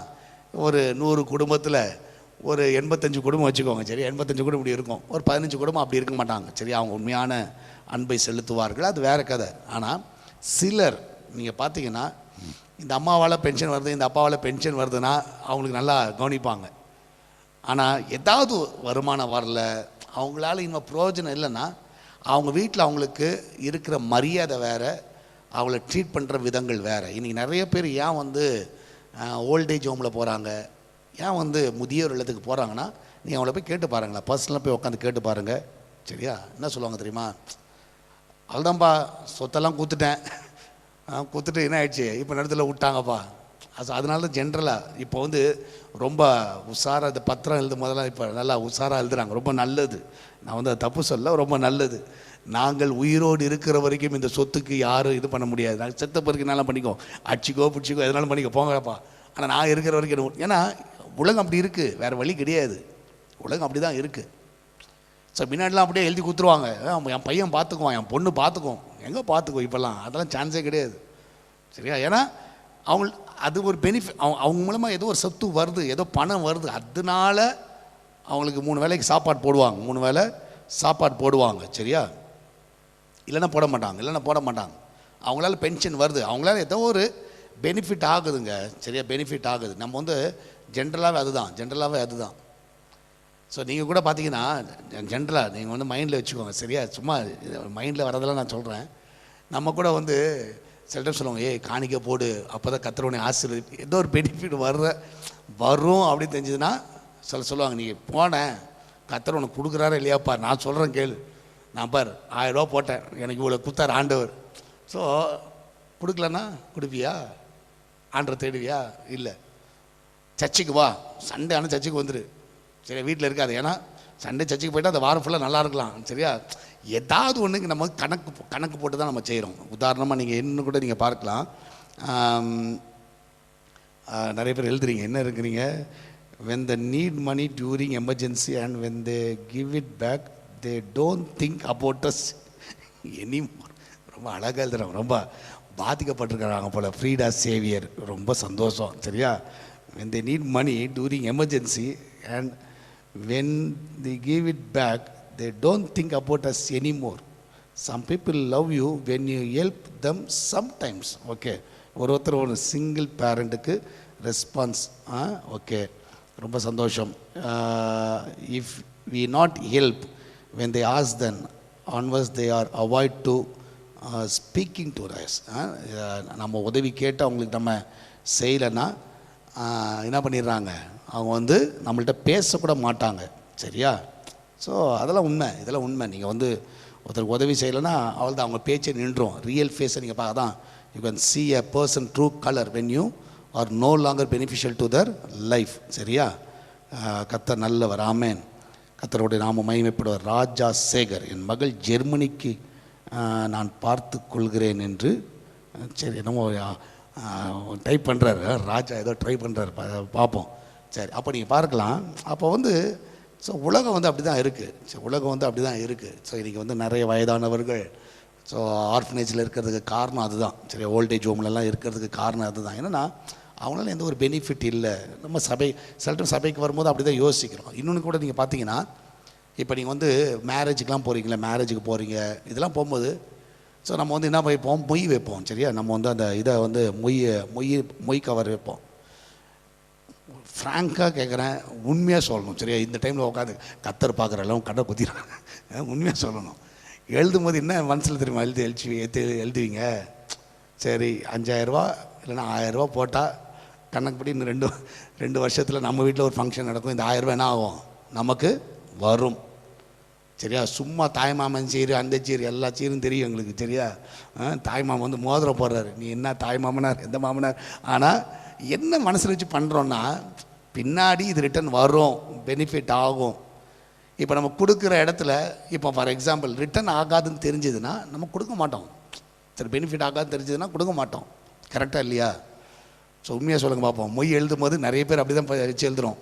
[SPEAKER 1] ஒரு 100 குடும்பத்தில் ஒரு 85 குடும்பம் வச்சுக்கோங்க, சரி, 85 குடும்பம் இப்படி இருக்கும், ஒரு 15 குடும்பம் அப்படி இருக்க மாட்டாங்க, சரி, அவங்க உண்மையான அன்பை செலுத்துவார்கள், அது வேறு கதை. ஆனால் சிலர் நீங்கள் பார்த்தீங்கன்னா, இந்த அம்மாவால் பென்ஷன் வருது, இந்த அப்பாவால் பென்ஷன் வருதுன்னா அவங்களுக்கு நல்லா கவனிப்பாங்க. ஆனால் ஏதாவது வருமானம் வரல, அவங்களால இன்னும் பிரயோஜனம் இல்லைன்னா, அவங்க வீட்டில் அவங்களுக்கு இருக்கிற மரியாதை வேறு, அவங்கள ட்ரீட் பண்ணுற விதங்கள் வேறு. இன்றைக்கி நிறைய பேர் ஏன் வந்து ஓல்டேஜ் ஹோமில் போகிறாங்க, ஏன் வந்து முதியோர் இல்லத்துக்கு போகிறாங்கன்னா, நீங்கள் அவங்கள போய் கேட்டு பாருங்களேன், பர்சனலாக போய் உட்காந்து கேட்டு பாருங்கள், சரியா? என்ன சொல்லுவாங்க தெரியுமா? அவ்வளோதான்ப்பா, சொத்தெல்லாம் கூத்துட்டேன், கூத்துட்டு என்ன ஆயிடுச்சு, இப்போ நேரத்தில் விட்டாங்கப்பா. அதனால தான் ஜென்ரலாக இப்போ வந்து ரொம்ப உஷாராக இந்த பத்திரம் எழுதும் போதெல்லாம் இப்போ நல்லா உஷாராக எழுதுகிறாங்க, ரொம்ப நல்லது. நான் வந்து அதை தப்பு சொல்ல, ரொம்ப நல்லது. நாங்கள் உயிரோடு இருக்கிற வரைக்கும் இந்த சொத்துக்கு யாரும் இது பண்ண முடியாது, நாங்கள் செத்த பிறகு என்னாலும் பண்ணிக்கோ, அடிச்சிக்கோ பிடிச்சிக்கோ எதனாலும் பண்ணிக்கோ, போங்கப்பா. ஆனால் நான் இருக்கிற வரைக்கும், ஏன்னா உலகம் அப்படி இருக்குது, வேறு வழி கிடையாது, உலகம் அப்படி தான் இருக்குது. ஸோ முன்னாடிலாம் அப்படியே எழுதி கொடுத்துருவாங்க, என் பையன் பார்த்துக்குவான், என் பொண்ணு பார்த்துக்குவோம், எங்கே பார்த்துக்குவோம், இப்போல்லாம் அதெல்லாம் சான்ஸே கிடையாது, சரியா? ஏன்னா அவங்க அது ஒரு பெனிஃபிட், அவங்க மூலமாக ஏதோ ஒரு சொத்து வருது, ஏதோ பணம் வருது, அதனால அவங்களுக்கு 3 வேளைக்கு சாப்பாடு போடுவாங்க, 3 வேளை சாப்பாடு போடுவாங்க, சரியா? இல்லைன்னா போட மாட்டாங்க. அவங்களால பென்ஷன் வருது, அவங்களால ஏதோ ஒரு பெனிஃபிட் ஆகுதுங்க, சரியா? பெனிஃபிட் ஆகுது. நம்ம வந்து ஜென்ரலாகவே அதுதான். ஸோ நீங்கள் கூட பார்த்தீங்கன்னா, ஜென்ரலாக நீங்கள் வந்து மைண்டில் வச்சுக்கோங்க, சரியா? சும்மா மைண்டில் வரதெல்லாம் நான் சொல்கிறேன். நம்ம கூட வந்து சில டைம் சொல்லுவாங்க, ஏய் காணிக்க போடு, அப்போ தான் கர்த்தருடைய ஆசீர்வாதம், ஏதோ ஒரு பெனிஃபிட் வரும் அப்படின்னு தெரிஞ்சதுன்னா சொல்லுவாங்க, நீங்கள் போனேன் கர்த்தர் உனக்கு கொடுக்குறாரா இல்லையாப்பா, நான் சொல்கிறேன் கேளு, நான் பார் 1000 ரூபா போட்டேன், எனக்கு இவ்வளோ கொடுத்தார் ஆண்டவர். ஸோ கொடுக்கலன்னா கொடுப்பியா? ஆண்டரை தேடுவியா? இல்லை. சர்ச்சுக்கு வா, சண்டே ஆனால் சர்ச்சுக்கு வந்துடு, சரியா? வீட்டில் இருக்காது, ஏன்னா சண்டே சர்ச்சுக்கு போய்ட்டு அந்த வாரம் ஃபுல்லாக நல்லா இருக்கலாம், சரியா? ஏதாவது ஒன்றுக்கு நம்ம கணக்கு போட்டு தான் நம்ம செய்கிறோம். உதாரணமாக நீங்கள் இன்னும் கூட நீங்கள் பார்க்கலாம், நிறைய பேர் எழுதுறீங்க, என்ன இருக்கிறீங்க, when they need money during emergency and when they give it back they don't think about us anymore. ரொம்ப அழகாக எழுதுறாங்க, ரொம்ப பாதிக்கப்பட்டிருக்கிறாங்க போல். ஃப்ரீடா சேவியர், ரொம்ப சந்தோஷம், சரியா? when they need money during emergency and when they give it back they don't think about us anymore. Some people love you when you help them sometimes. Okay, ஒருத்தர் ஒரு சிங்கிள் பேரண்ட்டுக்கு ரெஸ்பான்ஸ், ஓகே, ரொம்ப சந்தோஷம். If we not help when they ask them onwards they are avoid to speaking to us. நம்ம உதவி கேட்டு அவங்களுக்கு நம்ம செய்யலைன்னா என்ன பண்ணிடுறாங்க, அவங்க வந்து நம்மள்கிட்ட பேசக்கூட மாட்டாங்க, சரியா? ஸோ இதெல்லாம் உண்மை. நீங்கள் வந்து ஒருத்தருக்கு உதவி செய்யலைன்னா அவள் தான் அவங்க பேச்சை நின்றும். ரியல் ஃபேஸை நீங்கள் பார்க்க தான் you can see a person true color when you are no longer beneficial to their life, சரியா? கர்த்தர் நல்லவர், ஆமென். கர்த்தருடைய நாம மகிமைப்படுவார். ராஜா சேகர், என் மகள் ஜெர்மனிக்கு நான் பார்த்து கொள்கிறேன் என்று, சரி, என்னமோ டைப் பண்ணுறாரு ராஜா, ஏதோ ட்ரை பண்ணுறாரு, பார்ப்போம். சரி, அப்போ நீங்கள் பார்க்கலாம். அப்போ வந்து ஸோ உலகம் வந்து அப்படி தான் இருக்குது. ஸோ இன்றைக்கி வந்து நிறைய வயதானவர்கள் ஸோ ஆர்ஃபனேஜில் இருக்கிறதுக்கு காரணம் அதுதான், சரி, ஓல்டேஜ் ஹோம்லலாம் இருக்கிறதுக்கு காரணம் அதுதான். என்னென்னா அவங்களால எந்த ஒரு பெனிஃபிட் இல்லை. நம்ம சில டைம் சபைக்கு வரும்போது அப்படி தான் யோசிக்கிறோம். இன்னொன்று கூட நீங்கள் பார்த்தீங்கன்னா, இப்போ நீங்கள் வந்து மேரேஜுக்கெலாம் போகிறீங்க, இதெல்லாம் போகும்போது ஸோ நம்ம வந்து என்ன வைப்போம், மொய் வைப்போம், சரியா? நம்ம வந்து அந்த இதை வந்து மொய் கவர் வைப்போம். ஃப்ராங்காக கேட்குறேன், உண்மையாக சொல்லணும், சரியா? இந்த டைமில் உட்காந்து கத்தர் பார்க்குற எல்லாம் கடை குத்திடுறாங்க, உண்மையாக சொல்லணும். எழுதும் போது என்ன மனசில் தெரியுமா எழுதுவீங்க, சரி 5000 ரூபா இல்லைன்னா 1000 ரூபா போட்டால் கணக்குப்படி இன்னும் 2 வருஷத்தில் நம்ம வீட்டில் ஒரு ஃபங்க்ஷன் நடக்கும், இந்த 1000 ரூபா என்ன ஆகும், நமக்கு வரும், சரியா? சும்மா தாய்மாமன் சீரு, அந்த சீரு, எல்லா சீரும் தெரியும் எங்களுக்கு, சரியா? தாய்மாமன் வந்து மோதிரம் போடுறாரு, நீ என்ன தாய் மாமனார் எந்த மாமனார். ஆனால் என்ன மனசில் வச்சு பண்ணுறோன்னா, பின்னாடி இது ரிட்டர்ன் வரும், பெனிஃபிட் ஆகும். இப்போ நம்ம கொடுக்குற இடத்துல, இப்போ ஃபார் எக்ஸாம்பிள் ரிட்டர்ன் ஆகாதுன்னு தெரிஞ்சதுன்னா நம்ம கொடுக்க மாட்டோம், சரி, பெனிஃபிட் ஆகாதுன்னு தெரிஞ்சதுன்னா கொடுக்க மாட்டோம், கரெக்டாக இல்லையா? ஸோ உண்மையாக சொல்லுங்க பார்ப்போம். மொய் எழுதும் போது நிறைய பேர் அப்படி தான் வச்சு எழுதுகிறோம்.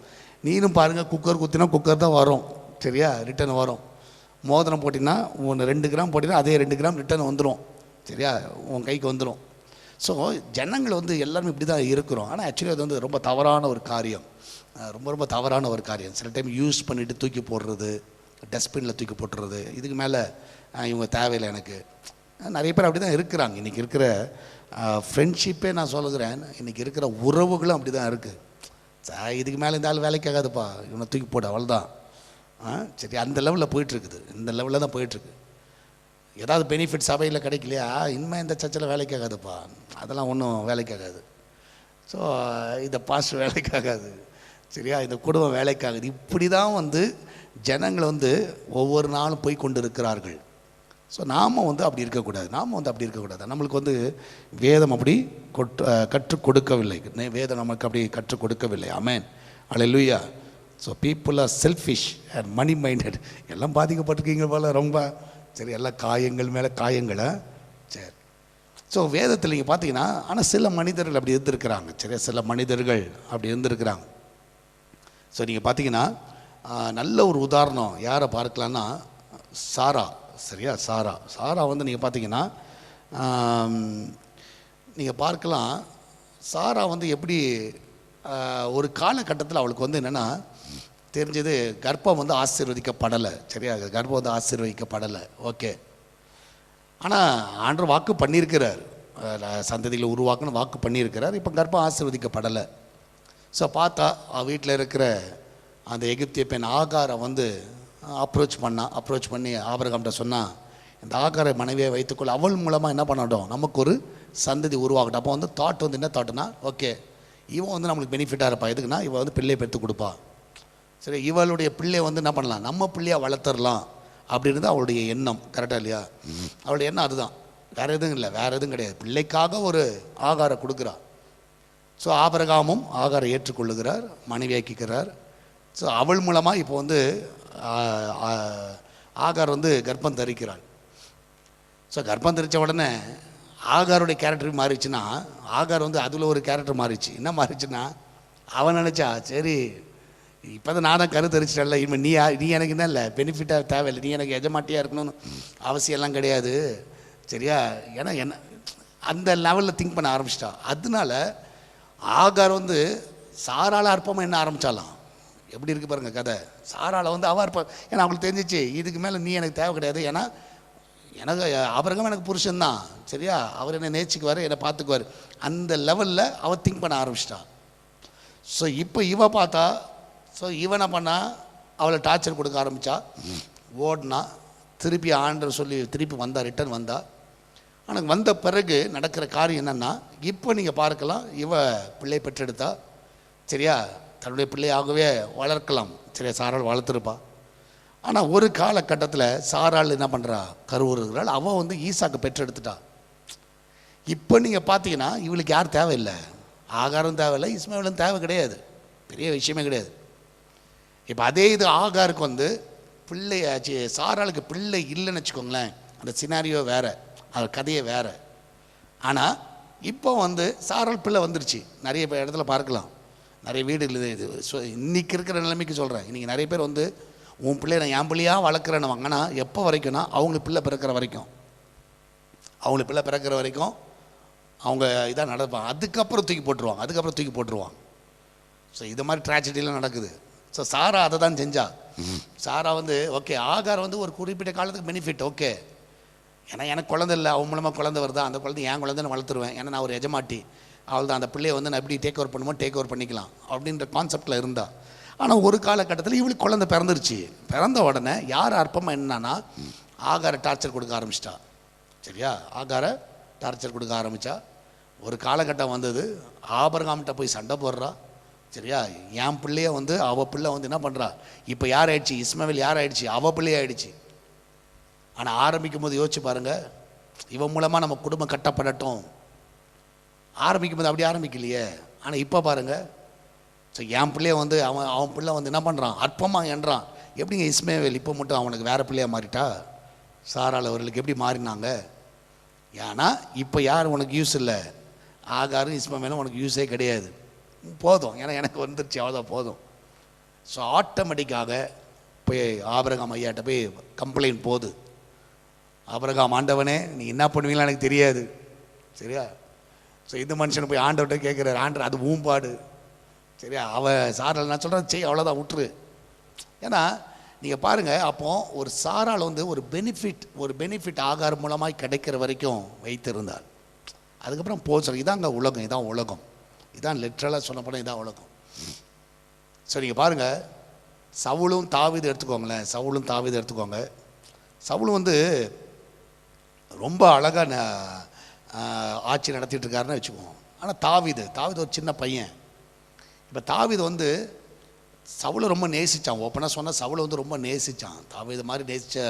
[SPEAKER 1] நீனும் பாருங்கள், குக்கர் குத்தினா குக்கர் தான் வரும், சரியா? ரிட்டர்ன் வரும். மோதிரம் போட்டிங்கன்னா 2 கிராம் போட்டிங்கன்னா அதே 2 கிராம் ரிட்டர்ன் வந்துடும், சரியா, உன் கைக்கு வந்துடும். ஸோ ஜனங்கள் வந்து எல்லாருமே இப்படி தான் இருக்கிறோம். ஆனால் ஆக்சுவலி அது வந்து ரொம்ப தவறான ஒரு காரியம், ரொம்ப ரொம்ப தவறான ஒரு காரியம். சில டைம் யூஸ் பண்ணிவிட்டு தூக்கி போடுறது, டஸ்ட்பினில் தூக்கி போட்டுறது, இதுக்கு மேலே இவங்க தேவையில்லை எனக்கு. நிறைய பேர் அப்படி தான் இருக்கிறாங்க. இன்றைக்கி இருக்கிற ஃப்ரெண்ட்ஷிப்பே நான் சொல்லுகிறேன், இன்றைக்கி இருக்கிற உறவுகளும் அப்படி தான் இருக்குது. இதுக்கு மேலே இந்த ஆள் வேலைக்கு ஆகாதுப்பா, இவனை தூக்கி போடு, அவ்வளோதான். சரி, அந்த லெவலில் போயிட்டுருக்குது, இந்த லெவலில் தான் போயிட்டுருக்கு. ஏதாவது பெனிஃபிட் சபையில் கிடைக்கலையா, இனிமேல் இந்த சர்ச்சில் வேலைக்கு ஆகாதுப்பா, அதெல்லாம் ஒன்றும் வேலைக்கு ஆகாது. ஸோ இந்த பாஸ்டர் வேலைக்கு ஆகாது, சரியா, இந்த குடும்பம் வேலைக்காகுது. இப்படி தான் வந்து ஜனங்கள் வந்து ஒவ்வொரு நாளும் போய் கொண்டு இருக்கிறார்கள். ஸோ நாம் வந்து அப்படி இருக்கக்கூடாது, நம்மளுக்கு வந்து வேதம் அப்படி கற்றுக் கொடுக்கவில்லை, வேதம் நமக்கு அப்படி கற்றுக் கொடுக்கவில்லை. Amen, hallelujah. So people are selfish and money minded. எல்லாம் பாதிக்கப்பட்டிருக்கீங்க போல் ரொம்ப, சரி, எல்லாம் காயங்கள் மேலே காயங்களை. சரி, ஸோ வேதத்தில் நீங்கள் பார்த்தீங்கன்னா, ஆனால் சில மனிதர்கள் அப்படி இருந்திருக்கிறாங்க, சரியா, சில மனிதர்கள் அப்படி இருந்திருக்கிறாங்க. ஸோ நீங்கள் பார்த்தீங்கன்னா நல்ல ஒரு உதாரணம் யாரை பார்க்கலான்னா சாரா, சரியா, சாரா வந்து நீங்கள் பார்த்தீங்கன்னா நீங்கள் பார்க்கலாம். சாரா வந்து எப்படி ஒரு காலகட்டத்தில் அவளுக்கு வந்து என்னென்னா தெரிஞ்சது, கர்ப்பம் வந்து ஆசீர்வதிக்கப்படலை, சரியா, கர்ப்பம் வந்து ஆசீர்வதிக்கப்படலை, ஓகே. ஆனால் ஆண்டவர் வாக்கு பண்ணியிருக்கிறார், சந்ததியில் உருவாக்குன்னு வாக்கு பண்ணியிருக்கிறார். இப்போ கர்ப்பம் ஆசீர்வதிக்கப்படலை. ஸோ பார்த்தா வீட்டில் இருக்கிற அந்த எகிப்திய பெண் ஆகாரை வந்து அப்ரோச் பண்ணி ஆபிரகாம்கிட்ட சொன்னால், இந்த ஆகாரை மனைவியை வைத்துக்கொள்ள, அவள் மூலமாக என்ன பண்ணட்டும், நமக்கு ஒரு சந்ததி உருவாகட்டும். அப்போ வந்து தாட் வந்து என்ன தாட்னா, ஓகே, இவன் வந்து நம்மளுக்கு பெனிஃபிட்டாக இருப்பா, எதுக்குன்னா இவன் வந்து பிள்ளையை பெற்று கொடுப்பா, சரி, இவளுடைய பிள்ளையை வந்து என்ன பண்ணலாம், நம்ம பிள்ளையாக வளர்த்துடலாம் அப்படின்னு அவளுடைய எண்ணம். கரெக்டாக இல்லையா? அவளுடைய எண்ணம் அதுதான், வேறு எதுவும் இல்லை, வேறு எதுவும் கிடையாது. பிள்ளைக்காக ஒரு ஆகாரை கொடுக்குறா. ஸோ ஆபிரகாமும் ஆகாரை ஏற்றுக்கொள்ளுகிறார், மனைவியாக்கிக்கிறார். ஸோ அவள் மூலமாக இப்போ வந்து ஆகார் வந்து கர்ப்பம் தரிக்கிறாள். ஸோ கர்ப்பம் தரித்த உடனே ஆகாருடைய கேரக்டர் மாறிச்சுன்னா, ஆகார் வந்து அதில் ஒரு கேரக்டர் மாறிச்சு. என்ன மாறிச்சுன்னா, அவன் நினச்சா, சரி இப்போ தான் நான் தான் கரு தரிச்சிட்டல, இனிமேல் நீ எனக்கு என்ன இல்லை பெனிஃபிட்டாக தேவையில்லை, நீ எனக்கு எஜமாட்டியாக இருக்கணும்னு அவசியம்லாம் கிடையாது, சரியா. ஏன்னா என்ன அந்த லெவலில் திங்க் பண்ண ஆரம்பிச்சிட்டா. அதனால ஆகார் வந்து சாரால அற்பமாக என்ன ஆரம்பித்தாலாம். எப்படி இருக்குது பாருங்கள் கதை. சாரால வந்து அவள் அற்பம், ஏன்னா அவங்களுக்கு தெரிஞ்சிச்சு இதுக்கு மேலே நீ எனக்கு தேவை கிடையாது, ஏன்னா எனக்கு ஆபிரகாம் எனக்கு புருஷன்தான், சரியா, அவர் என்னை நேசிக்குவார், என்னை பார்த்துக்குவார். அந்த லெவலில் அவள் திங்க் பண்ண ஆரம்பிச்சிட்டா. ஸோ இப்போ இவ பார்த்தா, ஸோ இவனை பண்ணால் அவளை டார்ச்சர் கொடுக்க ஆரம்பித்தா, ஓடினா, திருப்பி ஆண்டர் சொல்லி திருப்பி வந்தா, ரிட்டர்ன் வந்தா. ஆனால் வந்த பிறகு நடக்கிற காரியம் என்னென்னா, இப்போ நீங்கள் பார்க்கலாம், இவ பிள்ளை பெற்றெடுத்தா, சரியா, தன்னுடைய பிள்ளையாகவே வளர்க்கலாம், சரியா, சாராள் வளர்த்துருப்பா. ஆனால் ஒரு காலகட்டத்தில் சாராள் என்ன பண்ணுறா, கருவுறுகிறாள், அவள் வந்து ஈசாக்கு பெற்றெடுத்துட்டா. இப்போ நீங்கள் பார்த்தீங்கன்னா இவளுக்கு யார் தேவையில்லை, ஆகாரம் தேவையில்லை, இஸ்மாயிலும் தேவை கிடையாது, பெரிய விஷயமே கிடையாது. இப்போ அதே இது ஆகாருக்கு வந்து பிள்ளை ஆச்சு, சாராளுக்கு பிள்ளை இல்லைன்னு வச்சுக்கோங்களேன், அந்த சினாரியோ வேறு, அது கதையே வேறு. ஆனால் இப்போ வந்து சாராள் பிள்ளை வந்துருச்சு. நிறைய இடத்துல பார்க்கலாம், நிறைய வீடுகள் இது. இன்றைக்கி இருக்கிற நிலைமைக்கு சொல்கிறேன். இன்றைக்கி நிறைய பேர் வந்து உன் பிள்ளைய நான் என் பிள்ளையாக வளர்க்குறேன்னு வாங்கினா எப்போ வரைக்கும்னா அவங்களுக்கு பிள்ளை பிறக்கிற வரைக்கும், அவங்களுக்கு பிள்ளை பிறக்கிற வரைக்கும் அவங்க இதாக நடப்பாங்க. அதுக்கப்புறம் தூக்கி போட்டுருவாங்க. ஸோ இது மாதிரி ட்ராஜடிலாம் நடக்குது. ஸோ சாரா அதை தான் செஞ்சா. சாரா வந்து ஓகே, ஆகார் வந்து ஒரு குறிப்பிட்ட காலத்துக்கு பெனிஃபிட், ஓகே, ஏன்னா எனக்கு குழந்தை இல்லை, அவன் மூலமாக குழந்தை வருதா, அந்த குழந்தை என் குழந்தை நான் வளர்த்துருவேன், ஏன்னா நான் ஒரு எஜமாட்டி, அவள் தான் அந்த பிள்ளையை வந்து நான் எப்படி டேக் ஓவர் பண்ணுமோ டேக் ஓவர் பண்ணிக்கலாம் அப்படின்ற கான்செப்டில் இருந்தா. ஆனால் ஒரு காலகட்டத்தில் இவளுக்கு குழந்தை பிறந்துருச்சு. பிறந்த உடனே யார் அற்பமாக என்னன்னா ஆகாரை டார்ச்சர் கொடுக்க ஆரம்பிச்சிட்டா, சரியா, ஆகாரை டார்ச்சர் கொடுக்க ஆரம்பித்தா. ஒரு காலகட்டம் வந்தது, ஆபிரகாம்கிட்ட போய் சண்டை போடுறா, சரியா, என் பிள்ளைய வந்து அவள் பிள்ளை வந்து என்ன பண்ணுறா, இப்போ யார் ஆயிடுச்சு, இஸ்மாயில் யார் ஆயிடுச்சு, அவள் பிள்ளையே ஆயிடுச்சு. ஆனால் ஆரம்பிக்கும் போது யோசிச்சு பாருங்கள், இவன் மூலமாக நம்ம குடும்பம் கட்டப்படட்டும், ஆரம்பிக்கும் போது அப்படி ஆரம்பிக்கலையே. ஆனால் இப்போ பாருங்கள், ஸோ என் பிள்ளைய வந்து அவன் பிள்ளை வந்து என்ன பண்ணுறான், அற்பமாக என்றான். எப்படிங்க இஸ்மாயில் இப்போ மட்டும் அவனுக்கு வேறு பிள்ளையாக மாறிட்டா, சாராள் அவர்களுக்கு எப்படி மாறினாங்க? ஏன்னா இப்போ யார் உனக்கு யூஸ் இல்லை, ஆகாரும் இஸ்மாயிலும் உனக்கு யூஸே கிடையாது, போதும், ஏன்னா எனக்கு வந்துருச்சு, அவ்வளோதான் போதும். ஸோ ஆட்டோமேட்டிக்காக போய் ஆபிரகாம் ஐயாட்ட போய் கம்ப்ளைண்ட் போகுது. ஆபிரகாம், ஆண்டவனே நீ என்ன பண்ணுவீங்களா எனக்கு தெரியாது, சரியா? ஸோ இந்த மனுஷனை போய் ஆண்டவர்கிட்ட கேட்குறாரு. ஆண்டர் அது ஊம்பாடு, சரியா? அவன் சாரால் நான் சொல்கிறேன் செய், அவ்வளோதான், விட்டுரு. ஏன்னா நீங்கள் பாருங்கள், அப்போ ஒரு சாரால் வந்து ஒரு பெனிஃபிட் ஆகாரம் மூலமாக கிடைக்கிற வரைக்கும் வைத்திருந்தார். அதுக்கப்புறம் போச்சு. இதாங்க உலகம், இதான் உலகம், இதான் லிட்ரலாக சொல்லப்போனால் இதான் உலகம். ஸோ நீங்கள் பாருங்கள், சவுலும் தாவீது எடுத்துக்கோங்களேன். சவுலும் வந்து ரொம்ப அழகாக ஆட்சி நடத்திட்டு இருக்காருன்னு வச்சுக்குவோம். ஆனால் தாவீது ஒரு சின்ன பையன். இப்போ தாவீது வந்து சவுலை ரொம்ப நேசித்தான். ஓப்பனாக சொன்னால் சவுலை வந்து ரொம்ப நேசித்தான். தாவீது மாதிரி நேசித்த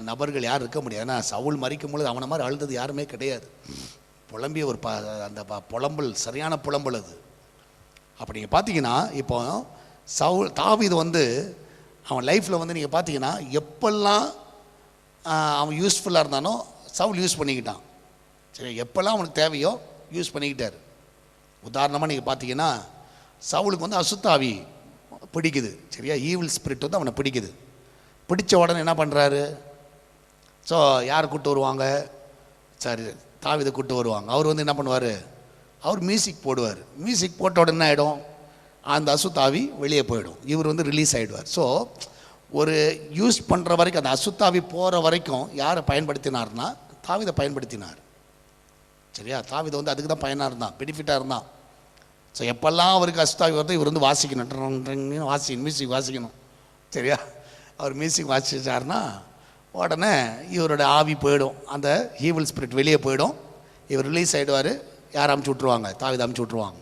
[SPEAKER 1] நபர்கள் யாரும் இருக்க முடியாது. ஏன்னா சவுல் மறிக்கும் பொழுது அவனை மாதிரி அழுதது யாருமே கிடையாது. புலம்பிய ஒரு அந்த புலம்பல், சரியான புலம்பல் அது. அப்படி நீங்கள் பார்த்தீங்கன்னா, இப்போ தாவீது வந்து அவன் லைஃப்பில் வந்து நீங்கள் பார்த்தீங்கன்னா எப்பெல்லாம் அவன் யூஸ்ஃபுல்லாக இருந்தானோ சவுல் யூஸ் பண்ணிக்கிட்டான். சரி, எப்பெல்லாம் அவனுக்கு தேவையோ யூஸ் பண்ணிக்கிட்டார். உதாரணமாக நீங்கள் பார்த்தீங்கன்னா, சவுலுக்கு வந்து அசுத்தாவி பிடிக்குது, சரியா? ஈவில் ஸ்பிரிட் வந்து அவனை பிடிக்குது. பிடிச்ச உடனே என்ன பண்ணுறாரு? ஸோ யாரை கூப்பிட்டு வருவாங்க? சரி, தாவீதை கூப்பிட்டு வருவாங்க. அவர் வந்து என்ன பண்ணுவார்? அவர் மியூசிக் போடுவார். மியூசிக் போட்ட உடனே என்ன ஆகிடும்? அந்த அசுத்தாவி வெளியே போயிடும். இவர் வந்து ரிலீஸ் ஆகிடுவார். ஸோ ஒரு யூஸ் பண்ணுற வரைக்கும், அந்த அசுத்தாவி போகிற வரைக்கும் யாரை பயன்படுத்தினார்னா தாவீதை பயன்படுத்தினார், சரியா? தாவீது வந்து அதுக்கு தான் பயனாக இருந்தான், பெனிஃபிட்டாக இருந்தான். ஸோ எப்பெல்லாம் அவருக்கு அசுத்தாவி வருது இவர் வந்து வாசிக்கணும், மியூசிக் வாசிக்கணும், சரியா? அவர் மியூசிக் வாசிச்சார்னா உடனே இவரோட ஆவி போயிடும், அந்த ஈவில் ஸ்பிரிட் வெளியே போயிடும், இவர் ரிலீஸ் ஆகிடுவார். யார் அமுச்சு விட்ருவாங்க? தாவீது அமுச்சு விட்ருவாங்க.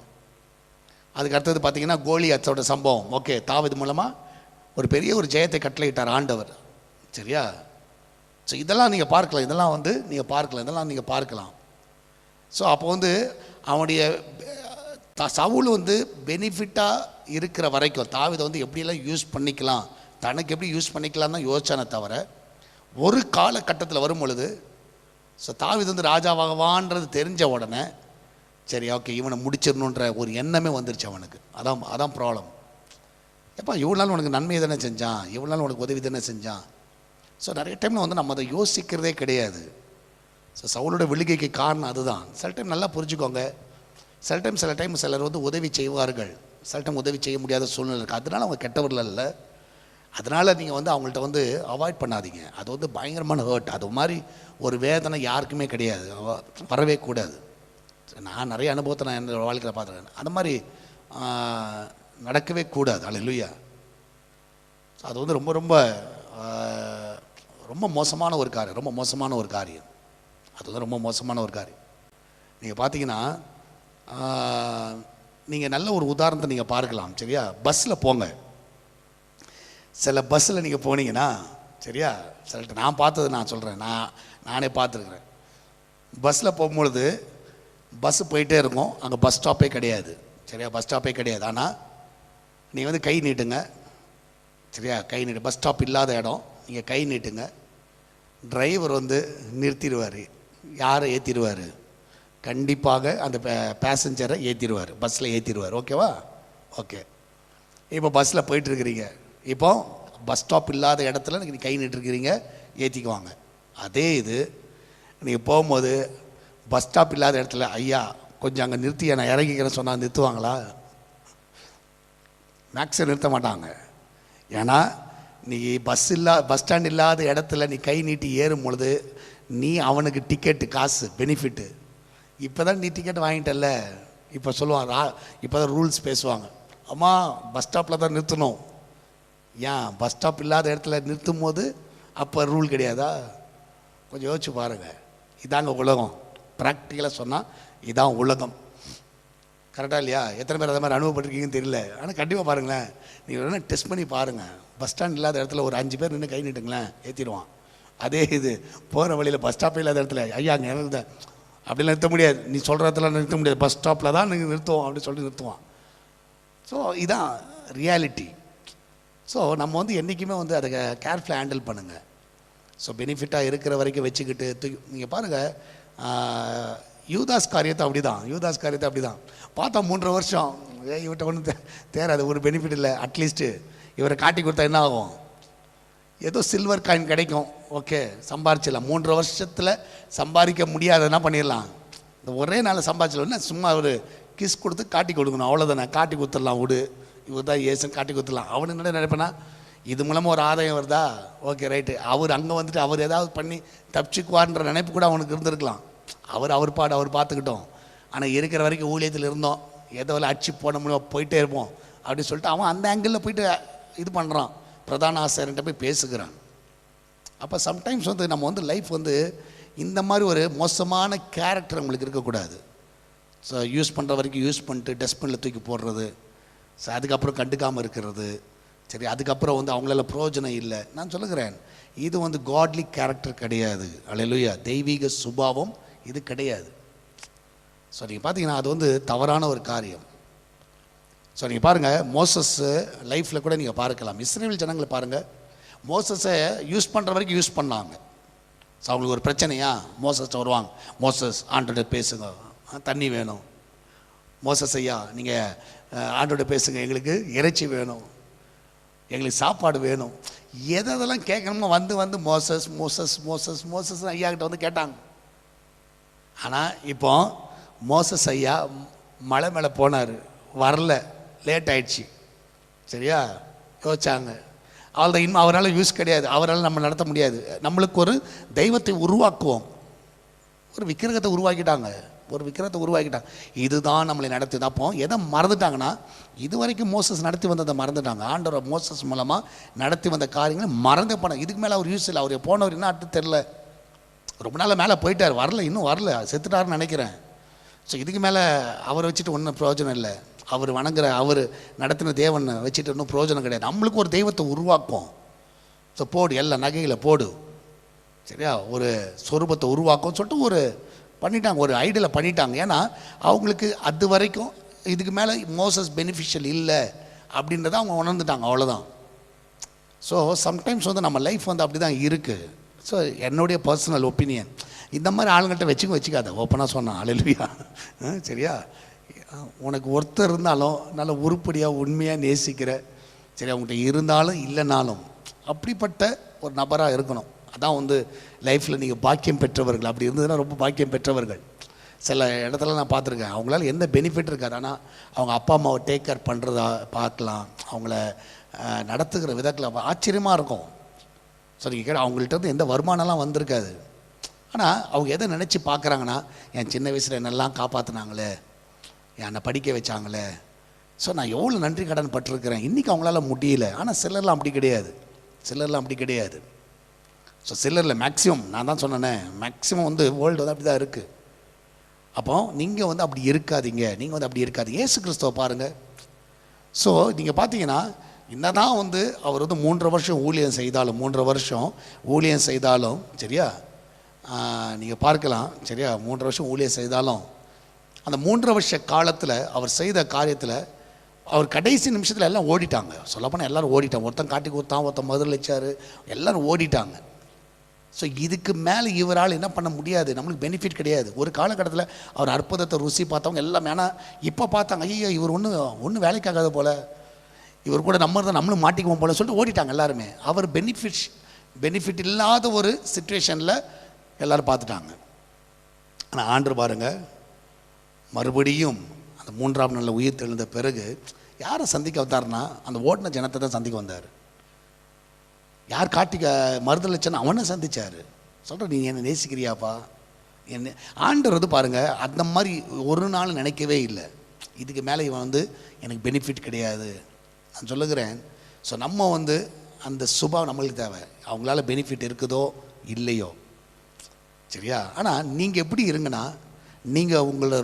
[SPEAKER 1] அதுக்கு அடுத்தது பார்த்தீங்கன்னா கோலியாத்தோட சம்பவம். ஓகே, தாவீது மூலமாக ஒரு பெரிய ஒரு ஜெயத்தை கட்டளையிட்டார் ஆண்டவர், சரியா? ஸோ இதெல்லாம் நீங்கள் பார்க்கலாம், இதெல்லாம் நீங்கள் பார்க்கலாம். ஸோ அப்போ வந்து அவனுடைய சவுல் வந்து பெனிஃபிட்டாக இருக்கிற வரைக்கும் தாவீதை வந்து எப்படியெல்லாம் யூஸ் பண்ணிக்கலாம், தனக்கு எப்படி யூஸ் பண்ணிக்கலாம் தான் யோசிச்சானே தவிர, ஒரு காலகட்டத்தில் வரும் பொழுது ஸோ தாவீது வந்து ராஜாவாகவான்றது தெரிஞ்ச உடனே சரி ஓகே இவனை முடிச்சிடணுன்ற ஒரு எண்ணமே வந்துருச்சு அவனுக்கு. அதான் ப்ராப்ளம். எப்போ இவ்வளோ நாள் உனக்கு நன்மை தானே செஞ்சான், இவ்வளோ நாள் உனக்கு உதவி தானே செஞ்சான். ஸோ நிறைய டைமில் வந்து நம்ம அதை யோசிக்கிறதே கிடையாது. ஸோ சவுலோட விழுகைக்கு காரணம் அதுதான். சில டைம் நல்லா புரிஞ்சுக்கோங்க, சில டைம் சிலர் வந்து உதவி செய்வார்கள், சில டைம் உதவி செய்ய முடியாத சூழ்நிலை இருக்குது. அதனால் அவங்க கெட்டவர்கள் இல்லை. அதனால் நீங்கள் வந்து அவங்கள்ட்ட வந்து அவாய்ட் பண்ணாதீங்க. அது வந்து பயங்கரமான ஹர்ட். அது மாதிரி ஒரு வேதனை யாருக்குமே கிடையாது, வரவே கூடாது. நான் நிறைய அனுபவத்தை நான் என்னோட வாழ்க்கையில் பார்த்துருக்கேன். அந்த மாதிரி நடக்கவே கூடாது. அல்லேலூயா. அது வந்து ரொம்ப ரொம்ப ரொம்ப மோசமான ஒரு காரியம், அது வந்து ரொம்ப மோசமான ஒரு காரியம். நீங்கள் பார்த்தீங்கன்னா நீங்கள் நல்ல ஒரு உதாரணத்தை நீங்கள் பார்க்கலாம், சரியா? பஸ்ஸில் போங்க. சில பஸ்ஸில் நீங்கள் போனீங்கன்னா, சரியா, சில நான் பார்த்தது நான் சொல்கிறேன், நானே பார்த்துருக்குறேன். பஸ்ஸில் போகும்பொழுது பஸ்ஸு போயிட்டே இருக்கும், அங்கே பஸ் ஸ்டாப்பே கிடையாது, சரியா? பஸ் ஸ்டாப்பே கிடையாது. ஆனால் நீங்கள் வந்து கை நீட்டுங்க, சரியா? கை நீட்டு, பஸ் ஸ்டாப் இல்லாத இடம், நீங்கள் கை நீட்டுங்க. டிரைவர் வந்து நிறுத்திடுவார். யாரை ஏற்றிடுவார்? கண்டிப்பாக அந்த பேசஞ்சரை ஏற்றிடுவார், பஸ்ஸில் ஏற்றிடுவார். ஓகேவா? ஓகே. இப்போ பஸ்ஸில் போயிட்டுருக்கிறீங்க, இப்போ பஸ் ஸ்டாப் இல்லாத இடத்துல நீங்கள் கை நீட்டுருக்கிறீங்க, ஏற்றிக்குவாங்க. அதே இது நீங்கள் போகும்போது பஸ் ஸ்டாப் இல்லாத இடத்துல ஐயா கொஞ்சம் அங்கே நிறுத்தி நான் இறங்கிக்கிறேன்னு சொன்னால் நிறுத்துவாங்களா? மேக்ஸிமம் நிறுத்த மாட்டாங்க. ஏன்னா நீ பஸ் ஸ்டாண்ட் இல்லாத இடத்துல நீ கை நீட்டி ஏறும் பொழுது நீ அவனுக்கு டிக்கெட்டு காசு பெனிஃபிட்டு. இப்போ தான் நீ டிக்கெட் வாங்கிட்டல, இப்போ சொல்லுவாங்க, இப்போ தான் ரூல்ஸ் பேசுவாங்க. அம்மா பஸ் ஸ்டாப்பில் தான் நிறுத்தணும். ஏன் பஸ் ஸ்டாப் இல்லாத இடத்துல நிறுத்தும் போது அப்போ ரூல் கிடையாதா? கொஞ்சம் யோசிச்சு பாருங்கள். இதாங்க உலகம். ப்ராக்டிக்கலாக சொன்னால் இதான் உலகம். கரெக்டாக இல்லையா? எத்தனை பேர் அதை மாதிரி அனுபவப்பட்டிருக்கீங்கன்னு தெரியல. ஆனால் கண்டிப்பாக பாருங்களேன், நீங்கள் வேணால் டெஸ்ட் பண்ணி பாருங்கள். பஸ் ஸ்டாண்ட் இல்லாத இடத்துல ஒரு 5 பேர் நின்று கை நீட்டுங்களேன், ஏற்றிடுவான். அதே இது போகிற வழியில் பஸ் ஸ்டாப் இல்லாத இடத்துல ஐயா அங்கே இறங்குத அப்படிலாம் நிறுத்த முடியாது, நீ சொல்கிற இடத்துல நிறுத்த முடியாது, பஸ் ஸ்டாப்பில் தான் நீங்கள் நிறுத்துவோம் அப்படின்னு சொல்லி நிறுத்துவான். ஸோ இதான் ரியாலிட்டி. ஸோ நம்ம வந்து என்றைக்குமே வந்து அதை கேர்ஃபுல்லாக ஹேண்டில் பண்ணுங்கள். ஸோ பெனிஃபிட்டாக இருக்கிற வரைக்கும் வச்சுக்கிட்டு நீங்கள் பாருங்கள், யூதாஸ் காரியத்தை அப்படி தான் பார்த்தா 3 வருஷம் இவர்கிட்ட ஒன்றும் தேராது, ஒரு பெனிஃபிட் இல்லை. அட்லீஸ்ட்டு இவரை காட்டி கொடுத்தா என்ன ஆகும்? ஏதோ சில்வர் காயின் கிடைக்கும், ஓகே சம்பாரிச்சிடலாம். 3 வருஷத்தில் சம்பாதிக்க முடியாதுன்னா பண்ணிடலாம். இந்த ஒரே நாள் சம்பாதிச்சிடலாம், சும்மா ஒரு கிஸ் கொடுத்து காட்டி கொடுக்கணும், அவ்வளோதானே. காட்டி கொடுத்துடலாம், விடு இவர் தான் ஏசுன்னு காட்டி கொடுத்துடலாம். அவனு என்ன நினைப்பேன்னா, இது மூலமாக ஒரு ஆதாயம் வருதா, ஓகே ரைட்டு, அவர் அங்கே வந்துட்டு அவர் ஏதாவது பண்ணி தப்பிச்சுக்குவார்ன்ற நினைப்பு கூட அவனுக்கு இருந்திருக்கலாம். அவர் பாடு அவர் பார்த்துக்கிட்டோம். ஆனால் இருக்கிற வரைக்கும் ஊழியத்தில் இருந்தோம், ஏதோ அடிச்சு போட முடியும், போயிட்டே இருப்போம் அப்படின்னு சொல்லிட்டு அவன் அந்த ஆங்கிளில் போயிட்டு இது பண்ணுறான், பிரதான ஆசிரியர்கிட்ட போய் பேசுகிறான். அப்போ சம்டைம்ஸ் வந்து நம்ம வந்து லைஃப் வந்து இந்த மாதிரி ஒரு மோசமான கேரக்டர் நம்மளுக்கு இருக்கக்கூடாது. ஸோ யூஸ் பண்ணுற வரைக்கும் யூஸ் பண்ணிட்டு டஸ்ட்பினில் தூக்கி போடுறது, ஸோ அதுக்கப்புறம் கண்டுக்காமல் இருக்கிறது, சரி அதுக்கப்புறம் வந்து அவங்களால பிரயோஜனம் இல்லை. நான் சொல்லுகிறேன், இது வந்து காட்லி கேரக்டர் கிடையாது. அல்லேலூயா, தெய்வீக சுபாவம் இது கிடையாது. ஸோ நீங்கள் பார்த்தீங்கன்னா அது வந்து தவறான ஒரு காரியம். ஸோ நீங்கள் பாருங்கள், மோசஸ் லைஃப்பில் கூட நீங்கள் பார்க்கலாம். இஸ்ரேல் ஜனங்களை பாருங்கள், மோசஸை யூஸ் பண்ணுற வரைக்கும் யூஸ் பண்ணாங்க. ஸோ அவங்களுக்கு ஒரு பிரச்சனையா, மோசஸ் வருவாங்க, மோசஸ் ஆண்டோட பேசுங்க, தண்ணி வேணும், மோசஸ் ஐயா நீங்கள் ஆண்டோட பேசுங்க, எங்களுக்கு இறைச்சி வேணும், எங்களுக்கு சாப்பாடு வேணும், எதெல்லாம் கேட்கணுமோ வந்து வந்து மோசஸ் மோசஸ் மோசஸ் மோசஸ் ஐயா கிட்ட வந்து கேட்டாங்க. ஆனால் இப்போ மோசஸ் ஐயா மலை மேலே போனார், வரல, லேட் ஆயிடுச்சு, சரியா யோசிச்சாங்க. அவள் இன்னும் அவரால் யூஸ் கிடையாது, அவரால் நம்ம நடத்த முடியாது. நம்மளுக்கு ஒரு தெய்வத்தை உருவாக்குவோம், ஒரு விக்கிரகத்தை உருவாக்கிட்டாங்க, ஒரு விக்கிரகத்தை உருவாக்கிட்டாங்க, இதுதான் நம்மளை நடத்துது. அப்போ எதை மறந்துட்டாங்கன்னா, இது வரைக்கும் மோசஸ் நடத்தி வந்ததை மறந்துட்டாங்க. ஆண்டவர் மோசஸ் மூலமாக நடத்தி வந்த காரியங்களை மறந்து போனாங்க. இதுக்கு மேலே அவர் யூஸ் இல்லை. அவர் போனவர் என்ன அடுத்து தெரில, ரொம்ப நாள் மேலே போயிட்டார், வரல, இன்னும் வரல, செத்துட்டாருன்னு நினைக்கிறேன். ஸோ இதுக்கு மேலே அவரை வச்சுட்டு ஒன்றும் பிரயோஜனம் இல்லை. அவர் வணங்குற அவர் நடத்தின தேவனை வச்சுட்டு ஒன்றும் பிரயோஜனம் கிடையாது. நம்மளுக்கு ஒரு தெய்வத்தை உருவாக்கும். ஸோ போடு, எல்லா நகைகளை போடு, சரியா, ஒரு சொரூபத்தை உருவாக்கும் சொல்லிட்டு ஒரு பண்ணிட்டாங்க, ஒரு ஐடியில் பண்ணிட்டாங்க. ஏன்னா அவங்களுக்கு அது வரைக்கும் இதுக்கு மேலே மோசஸ் பெனிஃபிஷியல் இல்லை அப்படின்றத அவங்க உணர்ந்துட்டாங்க, அவ்வளோதான். ஸோ சம்டைம்ஸ் வந்து நம்ம லைஃப் வந்து அப்படி தான் இருக்குது. ஸோ என்னுடைய பர்சனல் ஒப்பீனியன், இந்த மாதிரி ஆளுங்கள்ட்ட வச்சுக்காத, ஓப்பனாக சொன்னான், அல்லேலூயா, சரியா. உனக்கு ஒருத்தர் இருந்தாலும் நல்ல உருப்படியாக உண்மையாக நேசிக்கிற, சரி அவங்ககிட்ட இருந்தாலும் இல்லைனாலும் அப்படிப்பட்ட ஒரு நபராக இருக்கணும். அதான் வந்து லைஃப்பில் நீங்கள் பாக்கியம் பெற்றவர்கள். அப்படி இருந்ததுன்னா ரொம்ப பாக்கியம் பெற்றவர்கள். சில இடத்துல நான் பார்த்துருக்கேன், அவங்களால எந்த பெனிஃபிட் இருக்காது, ஆனால் அவங்க அப்பா அம்மாவை டேக் கேர் பண்ணுறதா பார்க்கலாம், அவங்கள நடத்துகிற விதத்தில் ஆச்சரியமாக இருக்கும். ஸோ நீங்கள் கேட்ட அவங்கள்ட்ட வந்து எந்த வருமானம்லாம் வந்திருக்காது, ஆனால் அவங்க எதை நினச்சி பார்க்குறாங்கன்னா, என் சின்ன வயசில் என்னெல்லாம் காப்பாற்றினாங்களே, என்னை படிக்க வச்சாங்களே, ஸோ நான் எவ்வளோ நன்றி கடன் பட்டிருக்கிறேன், இன்றைக்கி அவங்களால முடியல. ஆனால் சிலர்லாம் அப்படி கிடையாது, சிலர்லாம் அப்படி கிடையாது. ஸோ சிலரில் மேக்ஸிமம், நான் தான் சொன்னேனே, மேக்ஸிமம் வந்து வேர்ல்டு வந்து அப்படி தான் இருக்குது. அப்போ நீங்கள் வந்து அப்படி இருக்காதீங்க, நீங்கள் வந்து அப்படி இருக்காதீங்க. இயேசு கிறிஸ்துவை பாருங்கள். ஸோ நீங்கள் பார்த்தீங்கன்னா, என்னதான் வந்து அவர் வந்து 3 வருஷம் ஊழியம் செய்தாலும், 3 வருஷம் ஊழியம் செய்தாலும், சரியா, நீங்கள் பார்க்கலாம், சரியா, 3 வருஷம் ஊழியம் செய்தாலும் அந்த 3 வருஷ காலத்தில் அவர் செய்த காரியத்தில் அவர் கடைசி நிமிஷத்தில் எல்லாம் ஓடிட்டாங்க. சொல்லப்போனால் எல்லோரும் ஓடிட்டாங்க. ஒருத்தன் காட்டி கொடுத்தான், ஒருத்தன் பதிலளிச்சார், எல்லோரும் ஓடிட்டாங்க. ஸோ இதுக்கு மேலே இவரால் என்ன பண்ண முடியாது, நம்மளுக்கு பெனிஃபிட் கிடையாது. ஒரு காலகட்டத்தில் அவர் அற்புதத்தை ருசி பார்த்தவங்க எல்லாம் வேணா இப்போ பார்த்தாங்க, ஐயோ இவர் ஒன்றும் வேலைக்காகாத போல், இவர் கூட நம்ம தான் நம்மளும் மாட்டிக்குவோம் போல சொல்லிட்டு ஓடிட்டாங்க எல்லாருமே. அவர் பெனிஃபிட் இல்லாத ஒரு சிச்சுவேஷனில் எல்லோரும் பார்த்துட்டாங்க. ஆனால் ஆண்டவர் பாருங்கள், மறுபடியும் அந்த 3ஆம் நாளில் உயிர் தெழுந்த பிறகு யாரை சந்திக்க வந்தார்னா, அந்த ஓடின ஜனத்தை தான் சந்திக்க வந்தார். யார் காட்டி மறுதளிச்சேன்னு அவனை சந்திச்சார். சொல்கிற, நீ என்னை நேசிக்கிறியாப்பா, என்ன ஆண்டவர் வந்து பாருங்கள், அந்த மாதிரி ஒரு நாள் நினைக்கவே இல்லை, இதுக்கு மேலே இவன் வந்து எனக்கு பெனிஃபிட் கிடையாது. நான் சொல்லுகிறேன், ஸோ நம்ம வந்து அந்த சுபாவம் நம்மளுக்கு தேவை. அவங்களால பெனிஃபிட் இருக்குதோ இல்லையோ, சரியா. ஆனால் நீங்கள் எப்படி இருங்கன்னா, நீங்கள் உங்களோட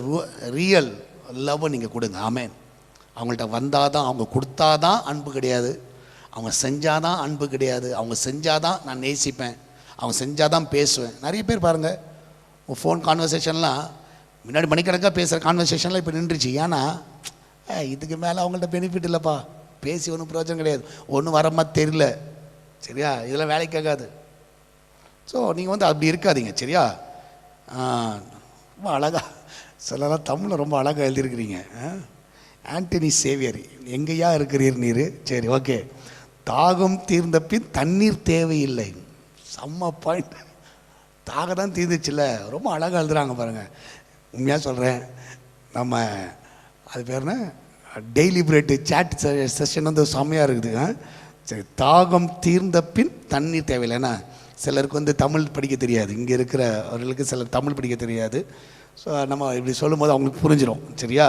[SPEAKER 1] ரியல் லவ்வை நீங்கள் கொடுங்க. ஆமேன். அவங்கள்ட்ட வந்தால் தான், அவங்க கொடுத்தா தான் அன்பு கிடையாது, அவங்க செஞ்சால் தான் அன்பு கிடையாது, அவங்க செஞ்சால் தான் நான் நேசிப்பேன், அவங்க செஞ்சால் தான் பேசுவேன். நிறைய பேர் பாருங்கள், ஃபோன் கான்வர்சேஷன்லாம் முன்னாடி மணிக்கணக்காக பேசுகிற கான்வர்சேஷன்லாம் இப்போ நின்றுச்சு. ஏன்னா இதுக்கு மேலே அவங்கள்ட்ட பெனிஃபிட் இல்லைப்பா, பேசி ஒன்றும் பிரயோஜனம் கிடையாது, ஒன்றும் வர மாதிரி தெரியல, சரியா, இதெல்லாம் வேலைக்காகாது. ஸோ நீங்கள் வந்து அப்படி இருக்காதீங்க, சரியா. ரொம்ப அழகாக சிலலாம் தமிழில் ரொம்ப அழகாக எழுதியிருக்கிறீங்க. ஆண்டனி சேவியர், எங்கேயா இருக்கிறீர் நீர், சரி ஓகே. தாகம் தீர்ந்த பின் தண்ணீர் தேவையில்லை. செம்ம பாயிண்ட். தாகம் தான் தீர்ந்துச்சுல்ல. ரொம்ப அழகாக எழுதுறாங்க பாருங்கள். உண்மையாக சொல்கிறேன், நம்ம அது பேர் என்ன, டெய்லி பிரேட்டு சேட் செஷன் வந்து செம்மையாக இருக்குது. சரி, தாகம் தீர்ந்த பின் தண்ணீர் தேவையில்லை. ஏன்னா சிலருக்கு வந்து தமிழ் படிக்க தெரியாது, இங்கே இருக்கிறவர்களுக்கு சிலர் தமிழ் படிக்க தெரியாது. ஸோ நம்ம இப்படி சொல்லும்போது அவங்களுக்கு புரிஞ்சிடும். சரியா?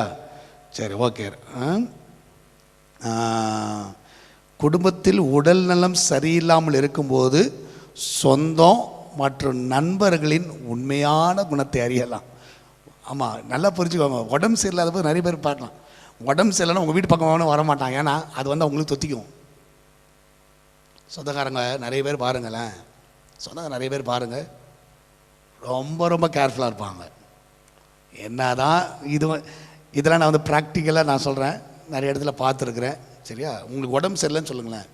[SPEAKER 1] சரி, ஓகே. குடும்பத்தில் உடல் நலம் சரியில்லாமல் இருக்கும்போது சொந்தம் மற்றும் நண்பர்களின் உண்மையான குணத்தை அறியலாம். ஆமாம், நல்லா புரிஞ்சுக்கோங்க. உடம்பு சரியில்லாத போது நிறைய பேர் பார்க்கலாம். உடம்பு சரியில்லைன்னா உங்கள் வீட்டு பக்கம் வரமாட்டாங்க. ஏன்னா அது வந்து அவங்களுக்கு தொத்திக்கும். சொந்தக்காரங்க நிறைய பேர் பாருங்களேன், சொந்தக்காரங்க நிறைய பேர் பாருங்கள், ரொம்ப ரொம்ப கேர்ஃபுல்லாக இருப்பாங்க. என்ன தான் இதெல்லாம் நான் வந்து ப்ராக்டிக்கலாக நான் சொல்கிறேன், நிறைய இடத்துல பார்த்துருக்குறேன். சரியா? உங்களுக்கு உடம்பு சரியில்லைன்னு சொல்லுங்களேன்,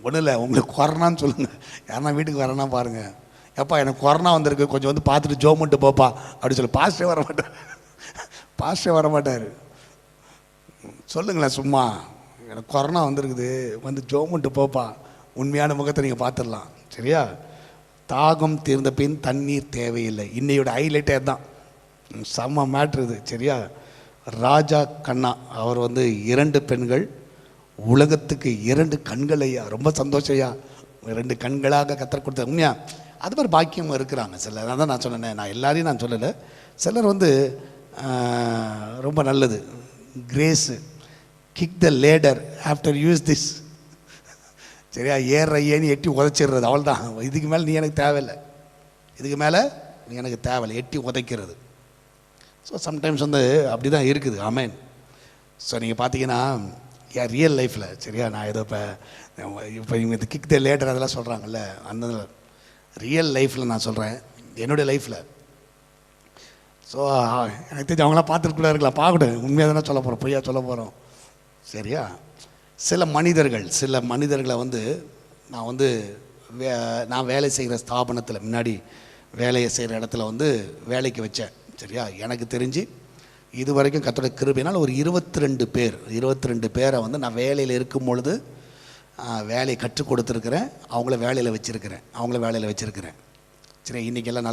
[SPEAKER 1] ஒன்றும் இல்லை, உங்களுக்கு கொரோனான்னு சொல்லுங்கள். யாருன்னா வீட்டுக்கு வரேன்னா பாருங்கள், எப்பா எனக்கு கொரோனா வந்திருக்கு, கொஞ்சம் வந்து பார்த்துட்டு ஜோ மட்டும் போப்பா அப்படி சொல்லி பாஸ்டே வர மாட்டார். சொல்லுங்களேன், சும்மா எனக்கு கொரோனா வந்திருக்குது, வந்து ஜோ மட்டும் போப்பா, உண்மையான முகத்தை நீங்கள் பார்த்துடலாம். சரியா? தாகம் தீர்ந்த பின் தண்ணீர் தேவையில்லை. இன்னையோட ஹைலைட்டே தான், செம்ம மேட்ரு இது. சரியா? ராஜா கண்ணா அவர் வந்து 2 பெண்கள், உலகத்துக்கு 2 கண்கள் ஐயா. ரொம்ப சந்தோஷம் ஐயா, 2 கண்களாக கத்தர் கொடுத்த. உண்மையா அது மாதிரி பாக்கியம் இருக்கிறாங்க சிலர். அதான் நான் சொன்னேன், நான் எல்லாரையும் நான் சொல்லலை. சிலர் வந்து ரொம்ப நல்லது. Grace kick the ladder after use this. சரியா? ஏற ஏன்னு எட்டி உதைச்சிடுறது, அவள் தான். இதுக்கு மேலே நீ எனக்கு தேவையில்லை, இதுக்கு மேலே நீ எனக்கு தேவையில்லை, எட்டி உதைக்கிறது. ஸோ சம்டைம்ஸ் வந்து அப்படி தான் இருக்குது. ஆமேன். ஸோ நீங்கள் பார்த்தீங்கன்னா என் ரியல் லைஃப்பில், சரியா, நான் ஏதோ இப்போ இவங்க இந்த கிக் த லேட்டர் அதெல்லாம் சொல்கிறாங்கல்ல, அந்த ரியல் லைஃப்பில் நான் சொல்கிறேன், என்னுடைய லைஃப்பில். ஸோ எனக்கு தெரிஞ்சு அவங்களாம் பார்த்துட்டு கூட இருக்கலாம், பார்க்கட்டும், உண்மையாக தானே சொல்ல போகிறோம், பொய்யா சொல்ல போகிறோம். சரியா? சில மனிதர்களை வந்து நான் வந்து நான் வேலை செய்கிற ஸ்தாபனத்தில், முன்னாடி வேலையை செய்கிற இடத்துல வந்து வேலைக்கு வச்சேன். சரியா? எனக்கு தெரிஞ்சு இது வரைக்கும் கர்த்தருடைய கிருபையினால் ஒரு 22 பேரை வந்து நான் வேலையில் இருக்கும் பொழுது வேலையை கற்றுக் கொடுத்துருக்குறேன், அவங்கள வேலையில் வச்சுருக்கிறேன். சரி, இன்றைக்கெல்லாம்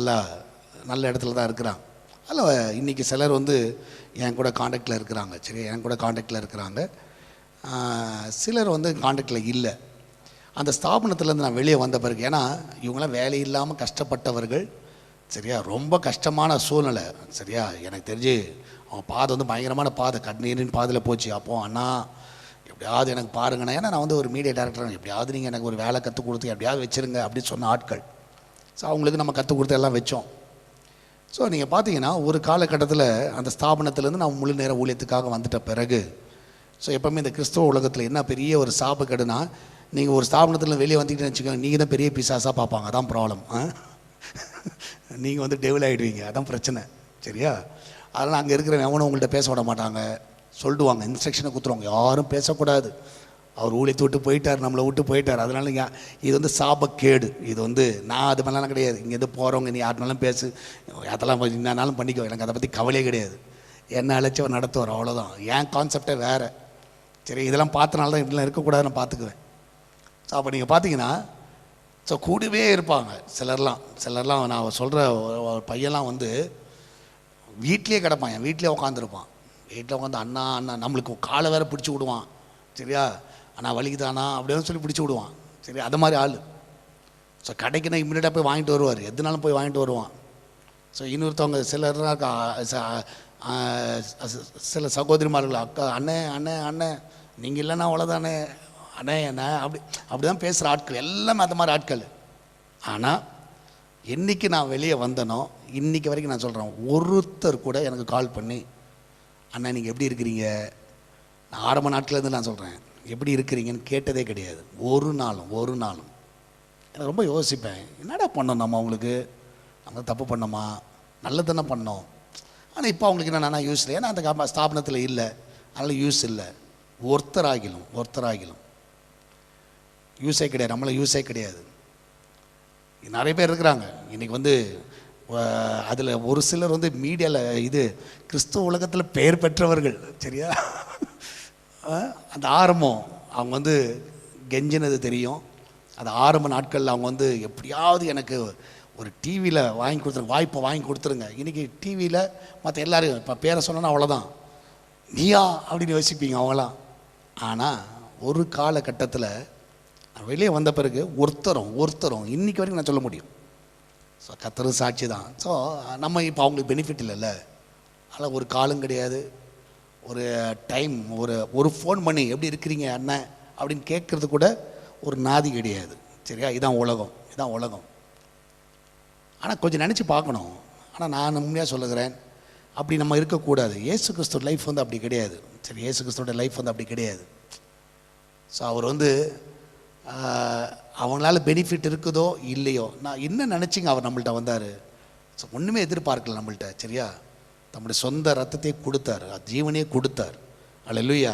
[SPEAKER 1] நல்ல இடத்துல தான் இருக்கிறாங்க. அதில் இன்றைக்கி சிலர் வந்து என் கூட காண்டாக்டில் இருக்கிறாங்க. சரி, என் கூட காண்டாக்டில் இருக்கிறாங்க. சிலர் வந்து காண்டாக்டில் இல்லை. அந்த ஸ்தாபனத்துலேருந்து நான் வெளியே வந்த பிறகு, ஏன்னா இவங்களாம் வேலை இல்லாமல் கஷ்டப்பட்டவர்கள். சரியா? ரொம்ப கஷ்டமான சூழ்நிலை. சரியா? எனக்கு தெரிஞ்சு அவங்க பாதை வந்து பயங்கரமான பாதை, கண்ணீரின் பாதையில் போச்சு. அப்போது அண்ணா எப்படியாவது எனக்கு பாருங்கண்ணா, ஏன்னா நான் வந்து ஒரு மீடியா டைரக்டர், எப்படியாவது நீங்கள் எனக்கு ஒரு வேலை கற்றுக் கொடுத்து எப்படியாவது வச்சுருங்க அப்படின்னு சொன்ன ஆட்கள். ஸோ அவங்களுக்கு நம்ம கற்றுக் கொடுத்து எல்லாம் வச்சோம். ஸோ நீங்கள் பார்த்தீங்கன்னா ஒரு காலகட்டத்தில் அந்த ஸ்தாபனத்துலேருந்து நான் முழு நேர ஊழியத்துக்காக வந்துட்ட பிறகு, ஸோ எப்போவுமே இந்த கிறிஸ்தவ உலகத்தில் என்ன பெரிய ஒரு சாபக்கேடுனா, நீங்கள் ஒரு ஸ்தாபனத்தில் வெளியே வந்துக்கிட்டேன்னு வச்சுக்கோங்க, நீங்கள் தான் பெரிய பிசாசாக பார்ப்பாங்க. அதான் ப்ராப்ளம். நீங்கள் வந்து டெவில் ஆகிடுவீங்க, அதான் பிரச்சனை. சரியா? அதனால் அங்கே இருக்கிற எவனும் உங்கள்கிட்ட பேச விட மாட்டாங்க, சொல்லிடுவாங்க, இன்ஸ்ட்ரக்ஷனை கொடுத்துருவாங்க, யாரும் பேசக்கூடாது, அவர் ஊழியத்தை விட்டு போயிட்டார், நம்மளை விட்டு போயிட்டார். அதனால இது வந்து சாபக்கேடு. இது வந்து நான் அது மாதிரிலாம் கிடையாது. இங்கேருந்து போகிறவங்க நீ யாருனாலும் பேசு, அதெல்லாம் என்னாலும் பண்ணிக்கோ, எனக்கு அதை பற்றி கவலையே கிடையாது. என்ன அழைச்சவர் நடத்துவார், அவ்வளோதான். என் கான்செப்டே வேறு. சரி, இதெல்லாம் பார்த்தனால தான் இப்படிலாம் இருக்கக்கூடாது, நான் பார்த்துக்குவேன். ஸோ அப்போ நீங்கள் பார்த்தீங்கன்னா, ஸோ கூடவே இருப்பாங்க சிலர்லாம். நான் சொல்கிற ஒரு பையன்லாம் வந்து வீட்லேயே கிடப்பான், என் வீட்லேயே உட்காந்துருப்பான். வீட்டில் உட்காந்து அண்ணா நம்மளுக்கு காலை வேறு பிடிச்சி விடுவான். சரியா? அண்ணா வலிக்குதானா அப்படின்னு சொல்லி பிடிச்சி விடுவான். சரி, அது மாதிரி ஆள். ஸோ கடைக்குன்னா இம்மிடியட்டாக போய் வாங்கிட்டு வருவார், எதுனாலும் போய் வாங்கிட்டு வருவான். ஸோ இன்னொருத்தவங்க சில சகோதரிமார்கள், அக்கா அண்ணே நீங்கள் இல்லைன்னா அவ்வளோதானே, அண்ணே என்ன அப்படி தான் பேசுகிற ஆட்கள் எல்லாமே அந்த மாதிரி ஆட்கள். ஆனால் என்றைக்கு நான் வெளியே வந்தனோ இன்றைக்கி வரைக்கும் நான் சொல்கிறேன், ஒருத்தர் கூட எனக்கு கால் பண்ணி அண்ணா நீங்கள் எப்படி இருக்கிறீங்க, நான் ஆரம்ப நாட்கள்லேருந்து நான் சொல்கிறேன், எப்படி இருக்கிறீங்கன்னு கேட்டதே கிடையாது. ஒரு நாளும் எனக்கு ரொம்ப யோசிப்பேன், என்னடா பண்ணோம் நம்ம அவங்களுக்கு, நம்ம தப்பு பண்ணோமா, நல்லது தானே பண்ணோம். ஆனால் இப்போ அவங்களுக்கு என்னென்னா யூஸ் இல்லை, ஏன்னா அந்த ஸ்தாபனத்தில் இல்லை, அதனால் யூஸ் இல்லை. ஒருத்தராகிலும் யூஸே கிடையாது, நம்மளை யூஸே கிடையாது. நிறைய பேர் இருக்கிறாங்க இன்றைக்கி வந்து, அதில் ஒரு சிலர் வந்து மீடியாவில் இது கிறிஸ்துவ உலகத்தில் பெயர் பெற்றவர்கள். சரியா? அந்த ஆரம்பம் அவங்க வந்து கெஞ்சினது தெரியும். அது ஆரம்ப நாட்களில் அவங்க வந்து எப்படியாவது எனக்கு ஒரு டிவியில் வாங்கி கொடுத்துருங்க, வாய்ப்பை வாங்கி கொடுத்துருங்க. இன்றைக்கி டிவியில் மற்ற எல்லோரும் இப்போ பேரை சொன்னோன்னா அவ்வளோதான், நீயா அப்படின்னு யோசிப்பீங்க அவங்களாம். ஆனால் ஒரு காலகட்டத்தில் வெளியே வந்த பிறகு ஒருத்தரும் இன்றைக்கி வரைக்கும் நான் சொல்ல முடியும். ஸோ கர்த்தர் சாட்சி தான். ஸோ நம்ம இப்போ அவங்களுக்கு பெனிஃபிட் இல்லைல்ல, அதனால் ஒரு காலும் கிடையாது, ஒரு டைம் ஒரு ஃபோன் பண்ணி எப்படி இருக்கிறீங்க அண்ணன் அப்படின்னு கேட்குறது கூட ஒரு நாதி கிடையாது. சரியா? இதான் உலகம். ஆனால் கொஞ்சம் நினச்சி பார்க்கணும். ஆனால் நான் உண்மையாக சொல்லுகிறேன், அப்படி நம்ம இருக்கக்கூடாது. இயேசு கிறிஸ்துவ லைஃப் வந்து அப்படி கிடையாது. சரி, இயேசு கிறிஸ்துவோட லைஃப் வந்து அப்படி கிடையாது. ஸோ அவர் வந்து அவங்களால பெனிஃபிட் இருக்குதோ இல்லையோ, நான் என்ன நினச்சிங்க அவர் நம்மள்ட்ட வந்தார். ஸோ ஒன்றுமே எதிர்பார்க்கல நம்மள்ட்ட. சரியா? நம்முடைய சொந்த ரத்தத்தையே கொடுத்தார், ஜீவனையே கொடுத்தார். அல்லேலூயா.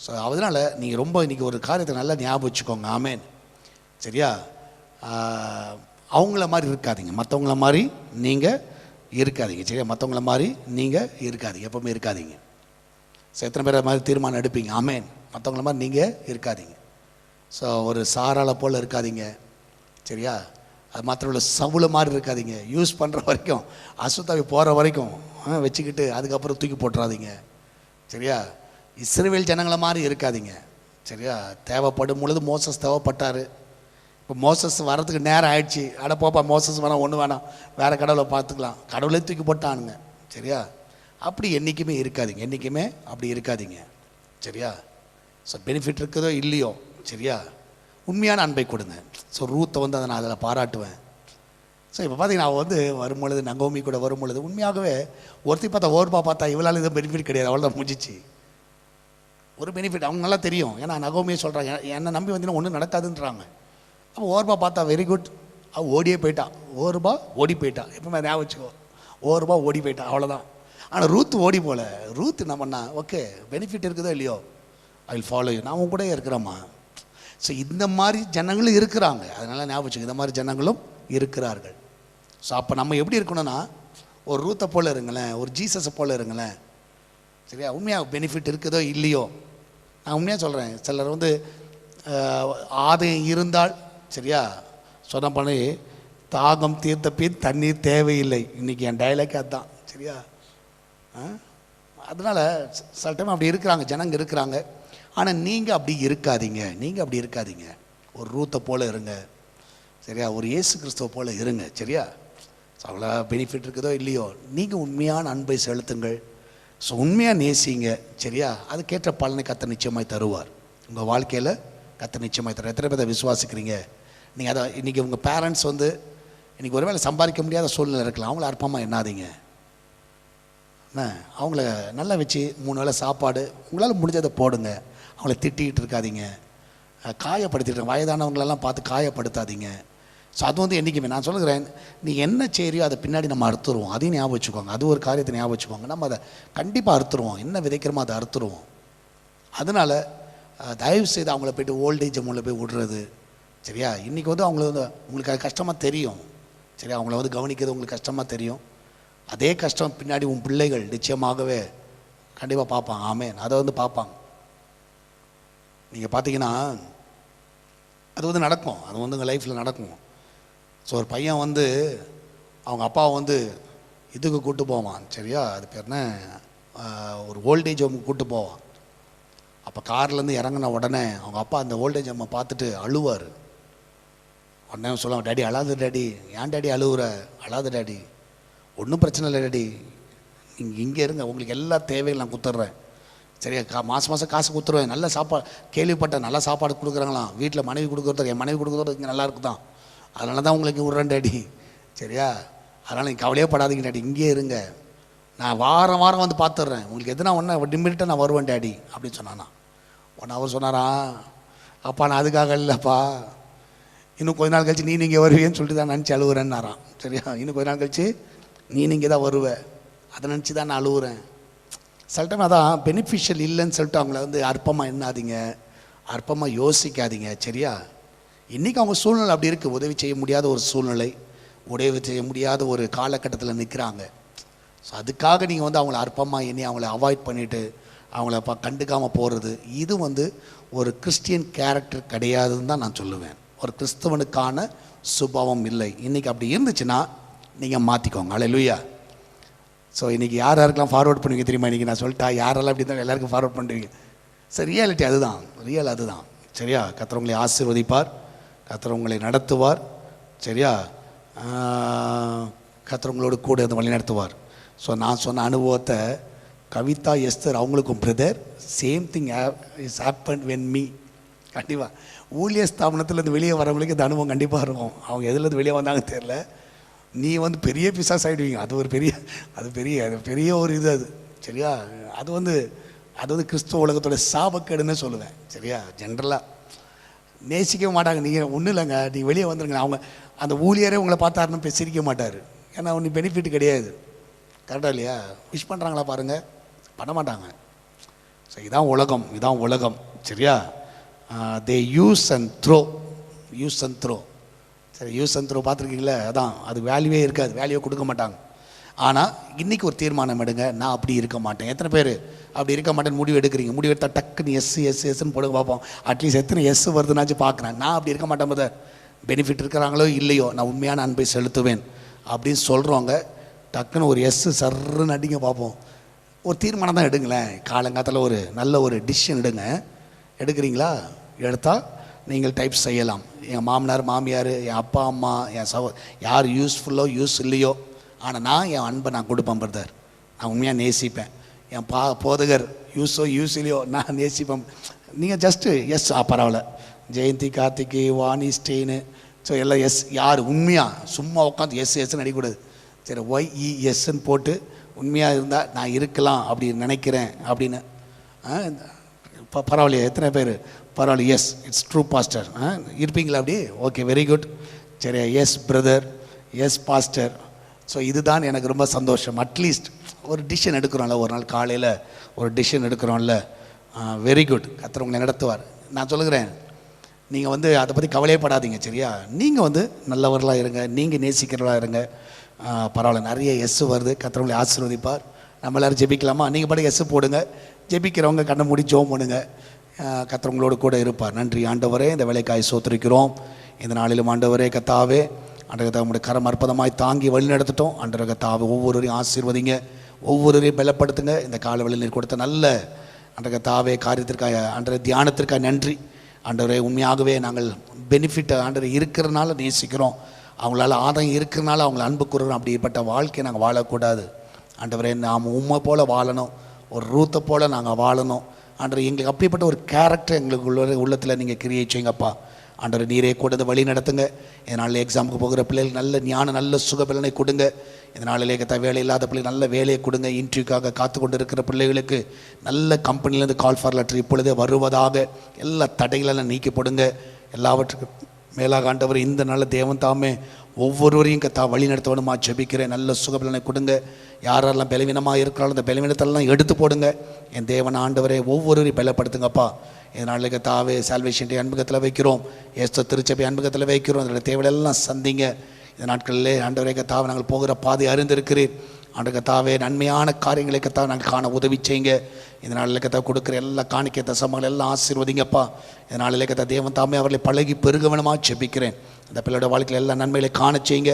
[SPEAKER 1] ஸோ அதனால் நீங்கள் ரொம்ப இன்றைக்கி ஒரு காரியத்தை நல்லா ஞாபகம் வச்சுக்கோங்க. ஆமேன். சரியா? அவங்கள மாதிரி இருக்காதீங்க, மற்றவங்கள மாதிரி நீங்கள் இருக்காதீங்க. சரியா? மற்றவங்கள மாதிரி நீங்கள் இருக்காதீங்க, எப்போவுமே இருக்காதீங்க. ஸோ எத்தனை பேர் மாதிரி தீர்மானம் எடுப்பீங்க? ஆமேன். மற்றவங்கள மாதிரி நீங்கள் இருக்காதீங்க. ஸோ ஒரு சாராளை போல் இருக்காதீங்க. சரியா? அது மாத்திரம் சவுள மாதிரி இருக்காதீங்க. யூஸ் பண்ணுற வரைக்கும், அசுத்தாவி போகிற வரைக்கும் வச்சுக்கிட்டு அதுக்கப்புறம் தூக்கி போட்டுறாதீங்க. சரியா? இஸ்ரவேல் ஜனங்களை மாதிரி இருக்காதீங்க. சரியா? தேவைப்படும் பொழுது மோசஸ் தேவைப்பட்டார். இப்போ மோசஸ் வரதுக்கு நேரம் ஆயிடுச்சு. அட போப்பா, மோசஸ் வேணாம், ஒன்று வேணாம், வேறு கடவுளை பார்த்துக்கலாம், கடவுளே தூக்கி போட்டானுங்க. சரியா? அப்படி என்றைக்குமே இருக்காதீங்க. சரியா? ஸோ பெனிஃபிட் இருக்குதோ இல்லையோ, சரியா, உண்மையான அன்பை கொடுங்க. ஸோ ரூத்தை வந்து அதை நான் அதில் பாராட்டுவேன். ஸோ இப்போ பார்த்தீங்கன்னா அவள் வந்து வரும்பொழுது, நகோமி கூட வரும்பொழுது உண்மையாகவே ஒருத்தி பார்த்தா ஓர்பா பார்த்தா இவளால் எதுவும் பெனிஃபிட் கிடையாது, அவள் தான் முடிஞ்சிச்சு. ஒரு பெனிஃபிட் அவங்க நல்லா தெரியும். ஏன்னா நகோமியை சொல்கிறாங்க, என்னை நம்பி வந்தீங்கன்னா ஒன்றும் நடக்காதுன்றாங்க. அப்போ ஓர்பா பார்த்தா வெரி குட், அவள் ஓடியே போயிட்டா. ஓர்பா ஓடி போயிட்டா. எப்பவுமே ஞாபகம் வச்சுக்கோ, ஓர்பா ஓடி போயிட்டா, அவ்வளோதான். ஆனால் ரூத்து ஓடி போகல. ரூத்து என்ன பண்ணா, ஓகே பெனிஃபிட் இருக்குதோ இல்லையோ, ஐ வில் ஃபாலோ யூ, நான் உன் கூட இருக்கிறேம்மா. ஸோ இந்த மாதிரி ஜனங்களும் இருக்கிறாங்க. அதனால் ஞாபகம் வச்சுக்கோ, இந்த மாதிரி ஜனங்களும் இருக்கிறார்கள். ஸோ அப்போ நம்ம எப்படி இருக்கணும்னா, ஒரு ரூத்தை போல் இருங்களேன், ஒரு ஜீசஸை போல் இருங்களேன். சரியா? உண்மையாக பெனிஃபிட் இருக்குதோ இல்லையோ, நான் உண்மையாக சொல்கிறேன். சிலர் வந்து ஆதாயம் இருந்தால், சரியா, சொன்ன பண்ணி தாகம் தீர்த்த பின் தண்ணீர் தேவையில்லை. இன்றைக்கி என் டைலாக் அதுதான். சரியா? அதனால் சில டைம் அப்படி இருக்கிறாங்க, ஜனங்க இருக்கிறாங்க. ஆனால் நீங்கள் அப்படி இருக்காதீங்க. ஒரு ரூத்தை போல் இருங்க. சரியா? ஒரு இயேசு கிறிஸ்துவ போல் இருங்க. சரியா? ஸோ அவ்வளோ பெனிஃபிட் இருக்குதோ இல்லையோ, நீங்கள் உண்மையான அன்பை செலுத்துங்கள். ஸோ உண்மையாக நேசிங்க. சரியா? அதுக்கேற்ற பலனை கர்த்தர் நிச்சயமாய் தருவார். உங்கள் வாழ்க்கையில் கர்த்தர் நிச்சயமாய் தருவார். எத்தனை பேரை விசுவாசிக்கிறீங்க? நீங்கள் அதை இன்றைக்கி உங்கள் பேரண்ட்ஸ் வந்து இன்றைக்கி ஒருவேளை சம்பாதிக்க முடியாத சூழ்நிலை இருக்கலாம். அவங்கள அற்பமாக எண்ணாதீங்க. என்ன, அவங்கள நல்லா வச்சு 3 வேளை சாப்பாடு உங்களால் முடிஞ்சதை போடுங்க. அவங்கள திட்டிகிட்டு இருக்காதீங்க, காயப்படுத்திட்டு வயதானவங்களெல்லாம் பார்த்து காயப்படுத்தாதீங்க. ஸோ அது வந்து என்றைக்குமே நான் சொல்லுகிறேன், நீ என்ன செய்கிறியோ அதை பின்னாடி நம்ம அறுத்துருவோம். அதையும் ஞாபகம் வச்சுக்கோங்க. அது ஒரு காரியத்தை ஞாபகம் வச்சுக்கோங்க. நம்ம அதை கண்டிப்பாக அறுத்துருவோம். என்ன விதைக்கிறோமோ அதை அறுத்துருவோம். அதனால் தயவு செய்து அவங்கள போய்ட்டு ஓல்டேஜ் ஹோமில் போய் விடுறது. சரியா? இன்றைக்கி வந்து அவங்கள வந்து உங்களுக்கு அது கஷ்டமாக தெரியும். சரியா? அவங்கள வந்து கவனிக்கிறது உங்களுக்கு கஷ்டமாக தெரியும். அதே கஷ்டம் பின்னாடி உன் பிள்ளைகள் நிச்சயமாகவே கண்டிப்பாக பார்ப்பாங்க. ஆமேன். அதை வந்து பார்ப்பாங்க. நீங்கள் பார்த்தீங்கன்னா அது வந்து நடக்கும். அது வந்து உங்கள் லைஃப்பில் நடக்கும். ஸோ ஒரு பையன் வந்து அவங்க அப்பாவை வந்து இதுக்கு கூப்பிட்டு போவான். சரியா? அது பேர் என்ன, ஒரு ஓல்டேஜ் ஹோமுக்கு கூப்பிட்டு போவான். அப்போ கார்லேருந்து இறங்கின உடனே அவங்க அப்பா அந்த ஓல்டேஜ் ஹோமை பார்த்துட்டு அழுவார். உடனே சொல்லுவான், டேடி அழாது டேடி, ஏன் டேடி அழுவுற, அழாது டேடி, ஒன்றும் பிரச்சனை இல்லை டேடி, நீங்கள் இங்கே இருங்க, உங்களுக்கு எல்லா தேவையும் நான் கொடுத்துட்றேன். சரியா? மாதம் காசு கொடுத்துருவேன். நல்ல சாப்பாடு கேள்விப்பட்டேன், நல்லா சாப்பாடு கொடுக்குறாங்களாம் வீட்டில். மனைவி கொடுக்குறதுக்கு, என் மனைவி கொடுக்குறது இங்கே நல்லா இருக்குதான், அதனால தான் உங்களுக்கு விட்றேன் டேடி. சரியா? அதனால் நீங்கள் கவலையே படாதீங்க டேடி, இங்கேயே இருங்க, நான் வாரம் வந்து பார்த்துட்றேன், உங்களுக்கு எதுனா ஒன்று நிமிடம் நான் வருவேன் டேடி அப்படின்னு சொன்னானா. ஒன்று அவர் சொன்னாரா, அப்பா நான் அதுக்காக இல்லைப்பா, இன்னும் கொஞ்ச நாள் கழிச்சு நீங்கள் வருவீன்னு சொல்லிட்டு தான் நினச்சி அழுகுறேன்னாரான். சரியா? இன்னும் கொஞ்ச நாள் கழிச்சு நீங்கள் தான் வருவேன், அதை நினச்சி தான் நான் அழுகுறேன். சில டைம் அதான் பெனிஃபிஷியல் இல்லைன்னு சொல்லிட்டு அவங்கள வந்து அற்பமாக எண்ணாதீங்க, அற்பமாக யோசிக்காதீங்க. சரியா? இன்றைக்கி அவங்க சூழ்நிலை அப்படி இருக்குது. உதவி செய்ய முடியாத ஒரு சூழ்நிலை, உதவி செய்ய முடியாத ஒரு காலகட்டத்தில் நிற்கிறாங்க. ஸோ அதுக்காக நீங்கள் வந்து அவங்கள அற்பமாக எண்ணி அவங்கள அவாய்ட் பண்ணிவிட்டு அவங்கள கண்டுக்காமல் போகிறது, இது வந்து ஒரு கிறிஸ்டியன் கேரக்டர் கிடையாதுன்னு தான் நான் சொல்லுவேன். ஒரு கிறிஸ்தவனுக்கான சுபாவம் இல்லை. இன்றைக்கி அப்படி இருந்துச்சுன்னா நீங்கள் மாற்றிக்கோங்க. அல்லேலூயா. ஸோ இன்றைக்கி யார் யாருக்கெல்லாம் ஃபார்வர்ட் பண்ணுவீங்க தெரியுமா? இன்றைக்கி நான் சொல்லிட்டா யாரெல்லாம் இப்படி இருந்தாலும் எல்லாருக்கும் ஃபார்வர்ட் பண்ணுவீங்க. சரி, ரியாலிட்டி அதுதான், ரியல் அதுதான். சரியா? கர்த்தர் உங்களை ஆசீர்வதிப்பார், கர்த்தர் உங்களை நடத்துவார். சரியா? கர்த்தர் உங்களோடு கூட இருந்து வழி நடத்துவார். ஸோ நான் சொன்ன அனுபவத்தை கவிதா, எஸ்தர் அவங்களுக்கும் brother same thing is happen when me. கண்டிப்பாக ஊழிய ஸ்தாபனத்துலேருந்து வெளியே வரவங்களுக்கு இந்த அனுபவம் கண்டிப்பாக இருக்கும். அவங்க எதுலேருந்து வெளியே வந்தாங்க தெரில. நீ வந்து பெரிய பிசாஸ் ஆகிடுவீங்க. அது ஒரு பெரிய ஒரு இது அது. சரியா? அது வந்து கிறிஸ்துவ உலகத்தோட சாபக்கேடுன்னு சொல்லுவேன். சரியா? ஜென்ரலாக நேசிக்க மாட்டாங்க. நீங்கள் ஒன்றும் இல்லைங்க, நீங்கள் வெளியே வந்துடுங்க. அவங்க அந்த ஊழியரே உங்களை பார்த்தாருன்னு சிரிக்க மாட்டார். ஏன்னா ஒன்று பெனிஃபிட் கிடையாது. கரெக்டாக இல்லையா? விஷ் பண்ணுறாங்களா பாருங்கள், பண்ண மாட்டாங்க. ஸோ இதான் உலகம். சரியா? They use and throw. சரி, யூஸ் அண்ட் த்ரோ பார்த்துருக்கீங்களே? அதான், அது வேல்யூவே இருக்காது, வேல்யூ கொடுக்க மாட்டாங்க. ஆனால் இன்றைக்கி ஒரு தீர்மானம் எடுங்க, நான் அப்படி இருக்க மாட்டேன். எத்தனை பேர் அப்படி இருக்க மாட்டேன்னு முடிவு எடுக்கிறீங்க? முடிவு எடுத்தால் டக்குன்னு எஸ்ன்னு போடுங்க பார்ப்போம். அட்லீஸ்ட் எத்தனை எஸ் வருதுன்னாச்சும் பார்க்குறேன். நான் அப்படி இருக்க மாட்டேன். போத பெனிஃபிட் இருக்கிறாங்களோ இல்லையோ, நான் உண்மையான அன்பை செலுத்துவேன் அப்படின்னு சொல்கிறவங்க டக்குன்னு ஒரு எஸ் சர்ன்னு அடிங்க பார்ப்போம். ஒரு தீர்மானம் தான் எடுங்களேன். காலங்காலத்தில் ஒரு நல்ல ஒரு டிசிஷன் எடுக்கிறீங்களா? எடுத்தால் நீங்கள் டைப் செய்யலாம். என் மாமனார் மாமியார், என் அப்பா அம்மா, என் யார் யூஸ்ஃபுல்லோ யூஸ் இல்லையோ, ஆனால் நான் என் அன்பை நான் கொடுப்பேன் பிரதர். நான் உண்மையாக நேசிப்பேன். என் போதகர் யூஸ் இல்லையோ நான் நேசிப்பேன். நீங்கள் ஜஸ்ட்டு எஸ் பரவாயில்ல. ஜெயந்தி, கார்த்திகை, வாணி, ஸ்டெயினு, ஸோ எல்லாம் எஸ். யார் உண்மையாக சும்மா உட்காந்து எஸ்ன்னு அடிக்கூடாது. சரி, ஒய்இஎஸ்ன்னு போட்டு உண்மையாக இருந்தால் நான் இருக்கலாம் அப்படி நினைக்கிறேன் அப்படின்னு இப்போ பரவாயில்லையா? எத்தனை பேர் பரவாயில்ல, எஸ் இட்ஸ் ட்ரூ பாஸ்டர் இருப்பீங்களா? அப்படி ஓகே, வெரி குட். சரி, yes brother, yes pastor. So இதுதான் எனக்கு ரொம்ப சந்தோஷம். அட்லீஸ்ட் ஒரு டிசிஷன் எடுக்கிறோம்ல, ஒரு நாள் காலையில் ஒரு டிசிஷன் எடுக்கிறோம்ல, வெரி குட். கர்த்தர் உங்களை நடத்துவார். நான் சொல்லுகிறேன், நீங்கள் வந்து அதை பற்றி கவலையே படாதீங்க. சரியா? நீங்கள் வந்து நல்லவர்களாக இருங்க, நீங்கள் நேசிக்கிறவர்களாக இருங்க. பரவாயில்ல, நிறைய எஸ் வருது. கர்த்தர் உங்களை ஆசீர்வதிப்பார். நம்ம எல்லோரும் ஜெபிக்கலாமா? நீங்கள் பாட்டுக்கு எஸ் போடுங்க. ஜெபிக்கிறவங்க கண்ணை மூடி ஜெபம் பண்ணுங்க. கர்த்தர் உங்களோடு கூட இருப்பார். நன்றி ஆண்டவரே, இந்த வேலைக்காய் சோத்திருக்கிறோம். இந்த நாளிலும் ஆண்டவரே கர்த்தாவே, ஆண்டவர் உங்களுடைய கரம் அற்புதமாய் தாங்கி வழி நடத்திட்டோம். ஆண்டவர் கர்த்தாவே, ஒவ்வொருவரையும் ஆசீர்வதிங்க, ஒவ்வொருவரையும் பலப்படுத்துங்க. இந்த காலவெளியில் நீர் கொடுத்த நல்ல ஆண்டவர் கர்த்தாவே காரியத்திற்காக, ஆண்டவர் தியானத்திற்காக நன்றி ஆண்டவரே. உண்மையாகவே நாங்கள் பெனிஃபிட் ஆண்டவர் இருக்கிறனால நேசிக்கிறோம். அவங்களால ஆதாயம் இருக்கிறனால அவங்கள அன்பு கூறுறோம். அப்படிப்பட்ட வாழ்க்கையை நாங்கள் வாழக்கூடாது ஆண்டவரே. நாம் உண்மை போல் வாழணும், ஒரு ரூத்தை போல் நாங்கள் வாழணும் ஆண்டவர். எங்களுக்கு அப்படிப்பட்ட ஒரு கேரக்டர் எங்களுக்கு உள்ளத்தில் நீங்கள் கிரியேட் செய்யுங்கப்பா ஆண்டவர். நீரே கூட வழி நடத்துங்க. இதனால் எக்ஸாமுக்கு போகிற பிள்ளைகள் நல்ல ஞானம், நல்ல சுகபலனை கொடுங்க. இதனாலே வேலை இல்லாத பிள்ளைகள் நல்ல வேலையை கொடுங்க. இன்டர்வியூக்காக காத்து கொண்டு இருக்கிற பிள்ளைகளுக்கு நல்ல கம்பெனிலேருந்து கால் ஃபார் லெட்டர் இப்பொழுதே வருவதாக எல்லா தடைகளெல்லாம் நீக்கி போடுங்க. எல்லாவற்றுக்கும் மேலாக ஆண்டவர், இந்த நல்ல தேவன் தாமே ஒவ்வொருவரையும் வழி நடத்தணுமா ஜெபிக்கிறேன். நல்ல சுகபலனை கொடுங்க. யாரெல்லாம் பலவீனமாக இருக்கிறாலும் அந்த பலவீனத்தெல்லாம் எடுத்து போடுங்க. என் தேவன் ஆண்டவரே, ஒவ்வொருவரையும் பலப்படுத்துங்கப்பா. இதனால கர்த்தாவே, சால்வேஷன் டே அன்பகத்தில் வைக்கிறோம், எஸ்தர் திருச்சபை அன்பகத்தில் வைக்கிறோம். அதோட தேவையெல்லாம் சந்திங்க. இந்த நாட்களிலே ஆண்டவரே கர்த்தாவே, நாங்கள் போகிற பாதை அறிந்திருக்கிறேன். ஆண்டு கர்த்தாவே, நன்மையான காரியங்களை கர்த்தாவே நாங்கள் காண உதவி செய்யுங்க. இதனால கர்த்தாவே கொடுக்குற எல்லா காணிக்கை தசமங்கள் எல்லாம் ஆசீர்வதிங்கப்பா. இதனால கர்த்தாவே தேவன் தாமே அவர்களை பழகி பெருகவனமாக ஜெபிக்கிறேன். அந்த பிள்ளையோட வாழ்க்கையில் எல்லா நன்மைகளை காண செய்யுங்க.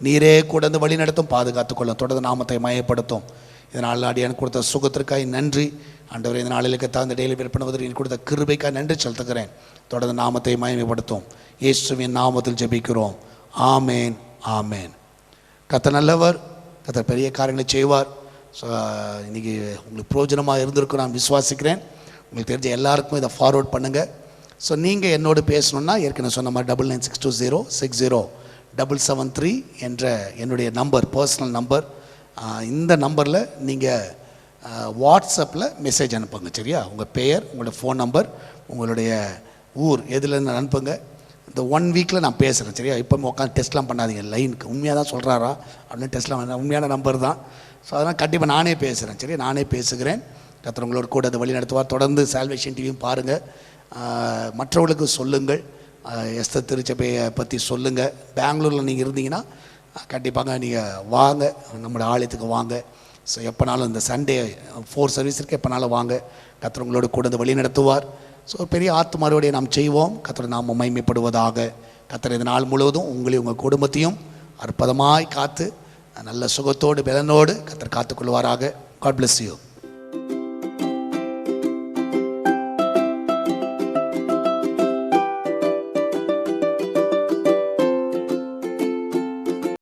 [SPEAKER 1] நீரே கூட வந்து வழி நடத்தும், பாதுகாத்துக்கொள்ளும், தொடர்ந்து நாமத்தை மயப்படுத்தும். இதனால் அடியான் கொடுத்த சுகத்திற்காய் நன்றி ஆண்டவரே. இந்த நாளில் கர்த்தாவே, இந்த டெய்லி விற்பனை நீ கொடுத்த கிருபைக்காய் நன்றி செலுத்துகிறேன். தொடர்ந்து நாமத்தை மயமைப்படுத்தும். இயேசுவின் நாமத்தில் ஜெபிக்கிறோம். ஆமேன், ஆமேன். கர்த்தர் நல்லவர், கர்த்தர் பெரிய காரியங்களை செய்வார். ஸோ இன்றைக்கி உங்களுக்கு பிரயோஜனமாக இருந்திருக்கும் நான் விசுவாசிக்கிறேன். உங்களுக்கு தெரிஞ்ச எல்லாருக்கும் இதை ஃபார்வர்ட் பண்ணுங்கள். ஸோ நீங்கள் என்னோடு பேசணுன்னா ஏற்கனவே சொன்ன மாதிரி 9962060773 என்ற என்னுடைய நம்பர், பர்சனல் நம்பர். இந்த நம்பரில் நீங்கள் வாட்ஸ்அப்பில் மெசேஜ் அனுப்புங்க. சரியா? உங்கள் பெயர், உங்களோட ஃபோன் நம்பர், உங்களுடைய ஊர் எதுலேருந்து அனுப்புங்க. இந்த 1 வீக்கில் நான் பேசுகிறேன். சரியா? இப்போ உட்காந்து டெஸ்ட்லாம் பண்ணாதீங்க. லைனுக்கு உண்மையாக தான் சொல்கிறாரா அப்படின்னு டெஸ்ட்லாம் பண்ண, உண்மையான நம்பர் தான். ஸோ அதனால் கண்டிப்பாக நானே பேசுகிறேன். சரியா? நானே பேசுகிறேன். கர்த்தர் உங்களோட கூட அதை வழி நடத்துவார். தொடர்ந்து சால்வேஷன் டிவியும் பாருங்கள், மற்றவர்களுக்கு சொல்லுங்கள். எஸ்தர் திருச்சபையை பற்றி சொல்லுங்கள். பெங்களூரில் நீங்கள் இருந்தீங்கன்னா கண்டிப்பாக நீங்கள் வாங்க, நம்மளோட ஆலயத்துக்கு வாங்க. ஸோ எப்போனாலும் இந்த சண்டே 4 சர்வீஸ் இருக்குது, எப்போனாலும் வாங்க. கர்த்தர் உங்களோட கூட வந்து வழி நடத்துவார். ஸோ பெரிய ஆத்துமாரோடைய நாம் செய்வோம். கர்த்தர் நாம மகிமைப்படுவதாக. கர்த்தர் இந்த நாள் முழுவதும் உங்களையும் உங்கள் குடும்பத்தையும் அற்புதமாய் காத்து நல்ல சுகத்தோடு பலனோடு கர்த்தர் காத்துக்கொள்வாராக. God bless you.